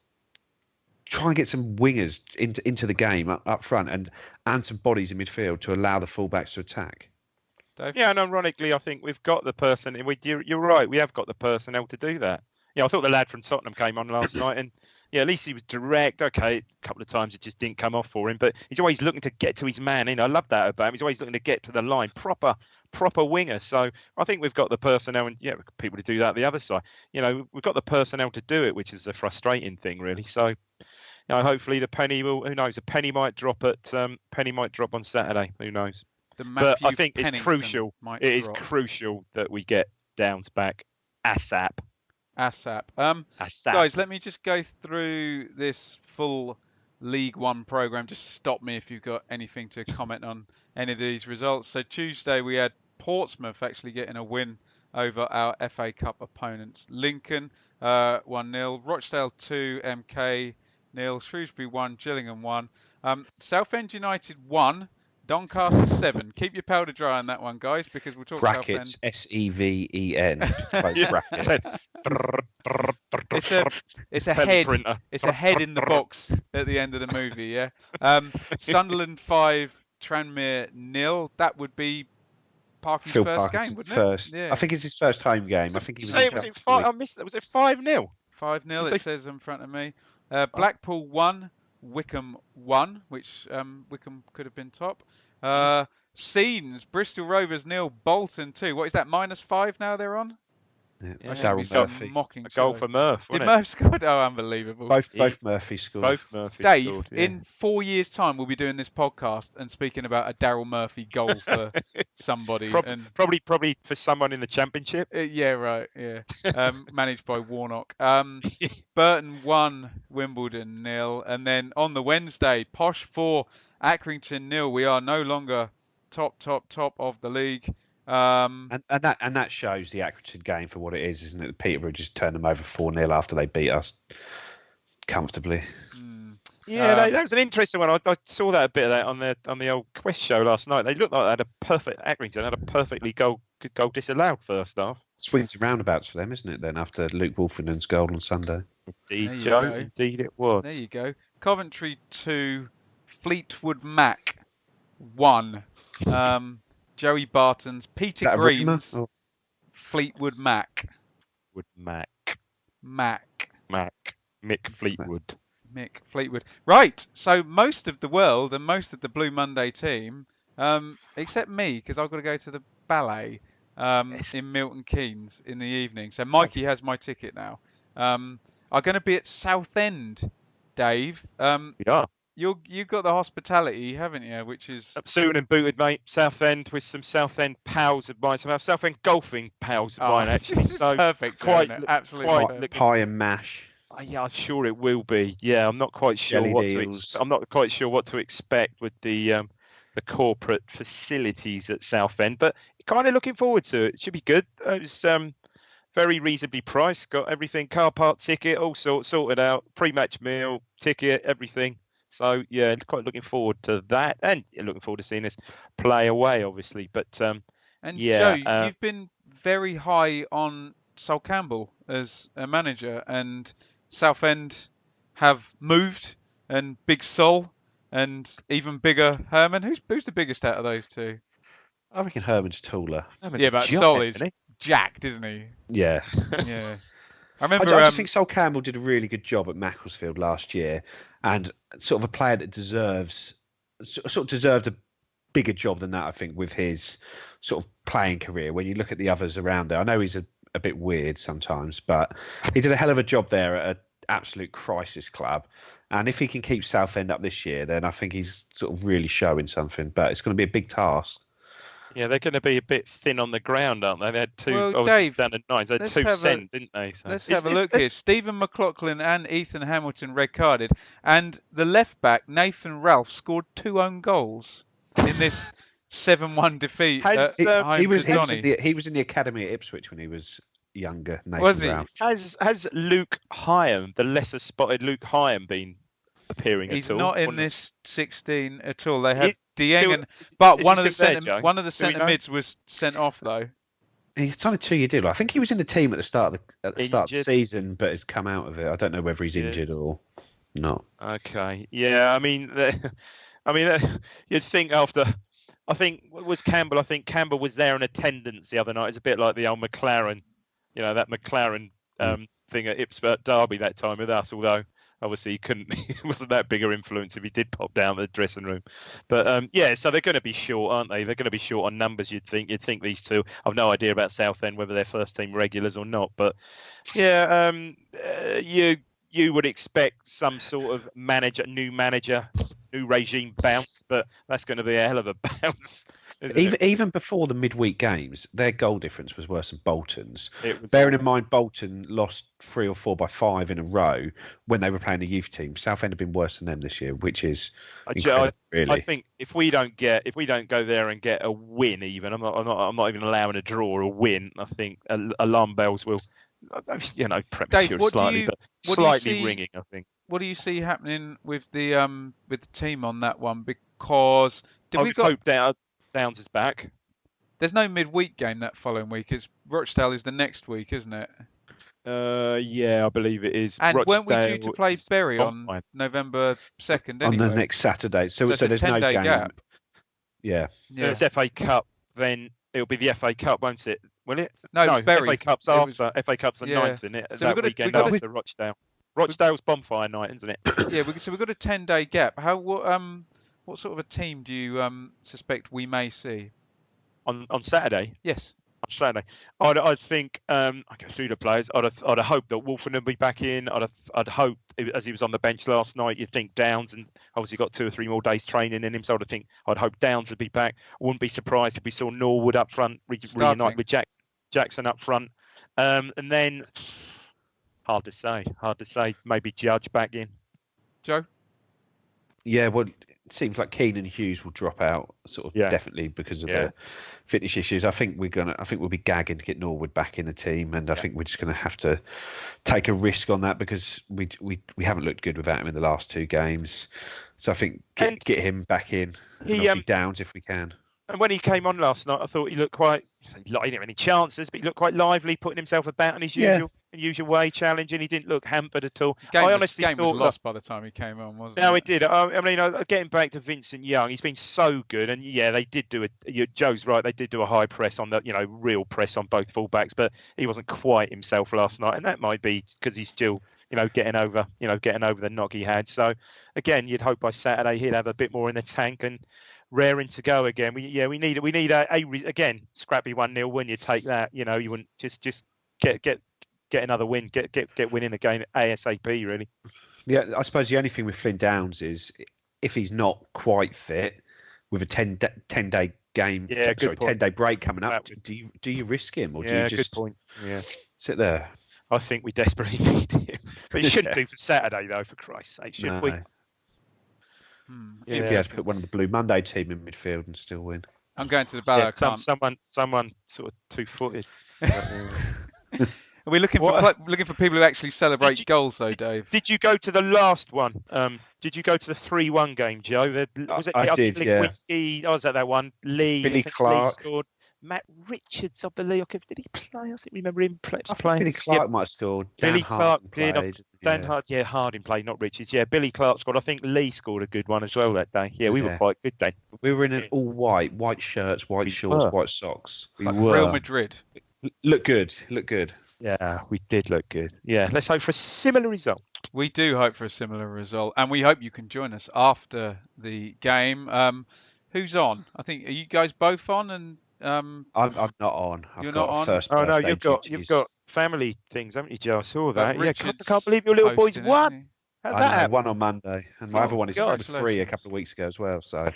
try and get some wingers into the game up front and some bodies in midfield to allow the fullbacks to attack. Dave? Yeah, and ironically, I think we've got the person. You're right. We have got the personnel to do that. Yeah, I thought the lad from Tottenham came on last night, and yeah, at least he was direct. Okay, a couple of times it just didn't come off for him, but he's always looking to get to his man. I love that about him. He's always looking to get to the line. Proper winger. So I think we've got the personnel, and yeah, we've got people to do that the other side. We've got the personnel to do it, which is a frustrating thing, really. So. Hopefully the penny will. Who knows? A penny might drop on Saturday. Who knows? But I think it's crucial. It is crucial that we get Downs back ASAP. Guys, let me just go through this full League One programme. Just stop me if you've got anything to comment on any of these results. So Tuesday we had Portsmouth actually getting a win over our FA Cup opponents. Lincoln 1-0, Rochdale 2, MK 0, Shrewsbury 1, Gillingham 1, Southend United 1, Doncaster 7. Keep your powder dry on that one, guys, because we'll talk brackets Seven. It's a head. It's a head in the box at the end of the movie. Yeah. Sunderland 5, Tranmere 0. That would be Parky's first game, wouldn't it? Yeah. I think it's his first home game. I think he was. Was it 5-0? 5-0. It says in front of me. Blackpool 1, Wickham 1, which Wickham could have been top. Scenes, Bristol Rovers 0, Bolton 2. What is that, -5 now they're on? Yeah, Darryl Murphy. Mocking a goal for Murph. Did Murph score? Oh, unbelievable. Both Murphy scored. Both Murphy Dave, scored, yeah. in 4 years' time, we'll be doing this podcast and speaking about a Darryl Murphy goal for somebody. Probably for someone in the Championship. Yeah, right. Yeah. Managed by Warnock. Burton 1, Wimbledon 0. And then on the Wednesday, Posh 4, Accrington 0. We are no longer top of the league. And that shows the Accrington game for what it is, isn't it? Peterborough just turned them over 4-0 after they beat us comfortably. Yeah, that was an interesting one. I saw that a bit of that on the old Quest show last night. They looked like Accrington had a perfectly good goal disallowed first half. Swings and roundabouts for them, isn't it? Then after Luke Wolfenden's goal on Sunday. Indeed, Joe. Indeed, it was. There you go. Coventry 2, Fleetwood Mac 1. Joey Barton's, Peter Green's, Fleetwood Mac. Mick Fleetwood. Mick Fleetwood. Right, so most of the world and most of the Blue Monday team, except me, because I've got to go to the ballet in Milton Keynes in the evening. So Mikey has my ticket now. I'm going to be at Southend, Dave. Yeah. You've got the hospitality, haven't you? Which is suited and booted, mate. Southend with some Southend pals of mine. Some Southend golfing pals of mine, actually. So perfect, absolutely pie and mash. Yeah, I'm sure it will be. Yeah, I'm not quite sure what to expect with the corporate facilities at Southend, but kind of looking forward to it. It should be good. It's very reasonably priced. Got everything, car park ticket, all sorted out, pre-match meal, ticket, everything. So yeah, quite looking forward to that, and looking forward to seeing us play away, obviously. But And yeah, Joe, you've been very high on Sol Campbell as a manager, and Southend have moved, and Big Sol, and even bigger Herman. Who's the biggest out of those two? I reckon Herman's taller. Herman's Yeah, a but giant, Sol is isn't he? jacked, isn't he? Yeah. Yeah. I I remember. just think Sol Campbell did a really good job at Macclesfield last year, and sort of a player that deserved a bigger job than that, I think, with his sort of playing career. When you look at the others around there, I know he's a bit weird sometimes, but he did a hell of a job there at an absolute crisis club. And if he can keep Southend up this year, then I think he's sort of really showing something. But it's going to be a big task. Yeah, they're going to be a bit thin on the ground, aren't they? They had two, Well, obviously Dave, down at 9. They had 2 sent, didn't they? So Let's have a look here. Stephen McLaughlin and Ethan Hamilton red carded, and the left back Nathan Ralph scored 2 own goals in this 7-1 defeat. He was Donny. in the academy at Ipswich when he was younger. Nathan Was he? Ralph. Has Luke Hyam, the lesser spotted Luke Hyam, been appearing He's at all? not in this 16 at all. They had Is Dieng, still- and but is one he of the still there, centre Joe? one of the Do we centre know? mids was sent off though. He's signed a 2-year deal. I think he was in the team at the start of the Injured. season, but has come out of it. I don't know whether he's injured or not. Okay. Yeah, I mean, you'd think after. I think was Campbell. I think Campbell was there in attendance the other night. It's a bit like the old McLaren, that McLaren thing at Ipswich Derby that time with us. Although obviously he couldn't, it wasn't that big an influence if he did pop down to the dressing room. But yeah, so they're going to be short, aren't they? They're going to be short on numbers. You'd think these two. I've no idea about Southend whether they're first team regulars or not. But yeah, you would expect some sort of new regime bounce, but that's going to be a hell of a bounce. Even before the midweek games, their goal difference was worse than Bolton's. Bearing in mind Bolton lost 3 or 4 by 5 in a row when they were playing a youth team. Southend have been worse than them this year, which is incredible, really. I think if we don't go there and get a win, even I'm not even allowing a draw or a win. I think alarm bells will, premature Dave, slightly, but slightly ringing. I think. What do you see happening with the team on that one? Because hope Downs is back. There's no midweek game that following week. It's Rochdale is the next week, isn't it? Yeah, I believe it is. And Rochdale weren't we due to play Bury on November 2nd anyway? On the next Saturday. So it's there's no game. Gap. Yeah. It's FA Cup, then it'll be the FA Cup, won't it? Will it? No, it's Bury. FA Cup's after. FA Cup's the 9th, isn't it? So that weekend after Rochdale. Rochdale's bonfire night, isn't it? Yeah, so we've got a 10-day gap. What sort of a team do you suspect we may see? On Saturday? Yes. On Saturday. I think, I go through the players, I'd have hoped that Wolfen would be back in. I'd hope, as he was on the bench last night, you'd think Downs, and obviously got 2 or 3 more days training in him, so I'd hope Downs would be back. I wouldn't be surprised if we saw Norwood up front, reunite with Jackson up front. And then, hard to say, maybe Judge back in. Joe? Yeah, well, it seems like Keane and Hughes will drop out, definitely because of the fitness issues. I think we'll be gagging to get Norwood back in the team, and I think we're just going to have to take a risk on that because we haven't looked good without him in the last 2 games. So I think get him back in, and obviously Downs if we can. And when he came on last night, I thought he looked quite. He didn't have any chances, but he looked quite lively, putting himself about in his usual way, challenging. He didn't look hampered at all. Game was lost by the time he came on, wasn't it? No, it did. I mean, getting back to Vincent Young, he's been so good, and they did do it. Joe's right. They did do a high press on the, real press on both fullbacks, but he wasn't quite himself last night, and that might be because he's still, getting over the knock he had. So again, you'd hope by Saturday he'd have a bit more in the tank and raring to go again. We need again scrappy 1-0 win. You take that. You wouldn't just get another win. Get winning again ASAP. Really. Yeah, I suppose the only thing with Flynn Downs is if he's not quite fit with a 10-day game. 10-day break coming up. Do you risk him or do you just good point. Yeah, sit there? I think we desperately need him, but he shouldn't do for Saturday though. For Christ's sake, should we? Should be able to put one of the Blue Monday team in midfield and still win. I'm going to the ballot. Someone sort of 2-footed. Are we looking for people who actually celebrate goals, though, Dave? Did you go to the last one? Did you go to the 3-1 game, Joe? I did, yeah. I was at that one. Billy Clark. Lee scored. Matt Richards, I believe. Did he play? I don't remember him playing. Billy Clark might have scored. Billy Clark did. Played. Harding played, not Richards. Yeah, Billy Clark scored. I think Lee scored a good one as well that day. Yeah, we were quite good then. We were in an all white shirts, white shorts, white socks. We were. Real Madrid. Look good. Yeah, we did look good. Yeah, let's hope for a similar result. We do hope for a similar result, and we hope you can join us after the game. Who's on? I think, are you guys both on? And I'm not on. You're not on? First oh no, duties. you've got family things, haven't you, Joe? I saw that. Yeah, I can't believe your little boys won. How's that happen? One on Monday, and my other one is free a couple of weeks ago as well. So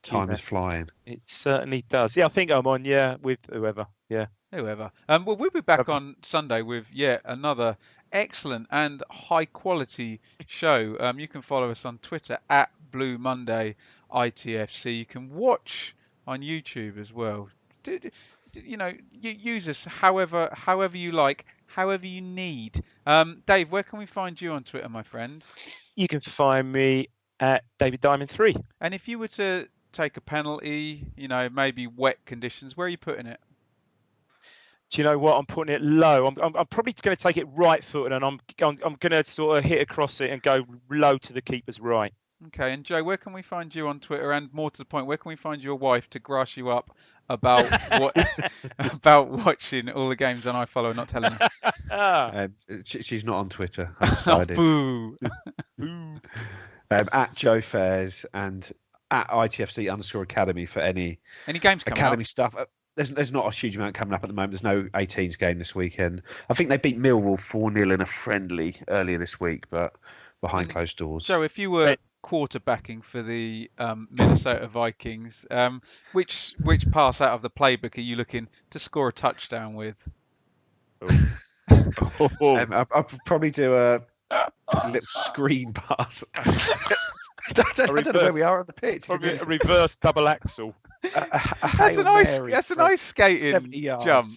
time is flying. It certainly does. Yeah, I think I'm on. Yeah, with whoever. Yeah. Whoever. Well, we'll be back on Sunday with yet another excellent and high quality show. You can follow us on Twitter at Blue Monday ITFC. You can watch on YouTube as well. You use us however you like, however you need. Dave, where can we find you on Twitter, my friend? You can find me at David Diamond 3. And if you were to take a penalty, maybe wet conditions, where are you putting it? Do you know what? I'm putting it low. I'm probably going to take it right footed, and I'm going to sort of hit across it and go low to the keeper's right. Okay, and Joe, where can we find you on Twitter? And more to the point, where can we find your wife to grass you up about about watching all the games on iFollow and not telling her? She's not on Twitter. I decided. Boo. At Joe Fairs and at ITFC_Academy for any games coming Academy up. stuff. There's not a huge amount coming up at the moment. There's no 18s game this weekend. I think they beat Millwall 4-0 in a friendly earlier this week, but behind closed doors. So if you were quarterbacking for the Minnesota Vikings, which pass out of the playbook are you looking to score a touchdown with? I'll probably do a little screen pass. I don't know where we are on the pitch. Probably a reverse double axel. That's a nice skating jump.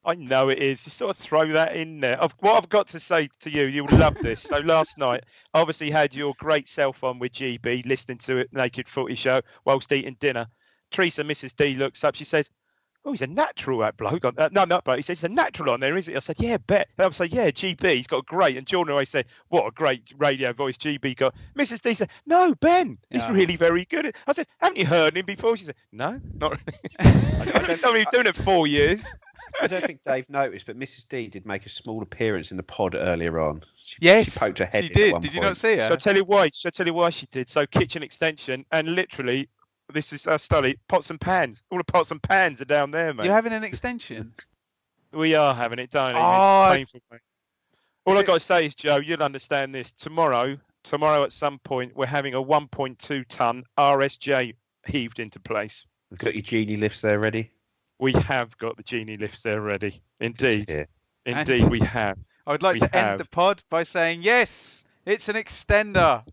I know it is. You sort of throw that in there. What I've got to say to you, you'll love this. So last night, I obviously had your great self on with GB, listening to it, Naked Footy Show, whilst eating dinner. Teresa, Mrs. D, looks up. She says, "Oh, he's a natural, that bloke." No, not bloke. He said, "He's a natural on there, is he?" I said, "Yeah, bet." And I said, "Yeah, GB, he's got a great." And Jordan always said, "What a great radio voice GB got." Mrs. D said, "No, Ben, he's really very good." I said, "Haven't you heard him before?" She said, "No, not really." I've been doing it 4 years. I don't think Dave noticed, but Mrs. D did make a small appearance in the pod earlier on. She poked her head in did. At one did you point. not see her? So I tell you why she did. So kitchen extension, and literally, this is our study, pots and pans. All the pots and pans are down there, mate. You're having an extension? We are having it, don't we? Oh, it's painful, mate. All I've got to say is, Joe, you'll understand this. Tomorrow at some point, we're having a 1.2 ton RSJ heaved into place. We've got your genie lifts there ready. We have got the genie lifts there ready. Indeed. Indeed, we have. I would like to end the pod by saying, yes, it's an extender.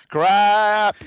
Crap!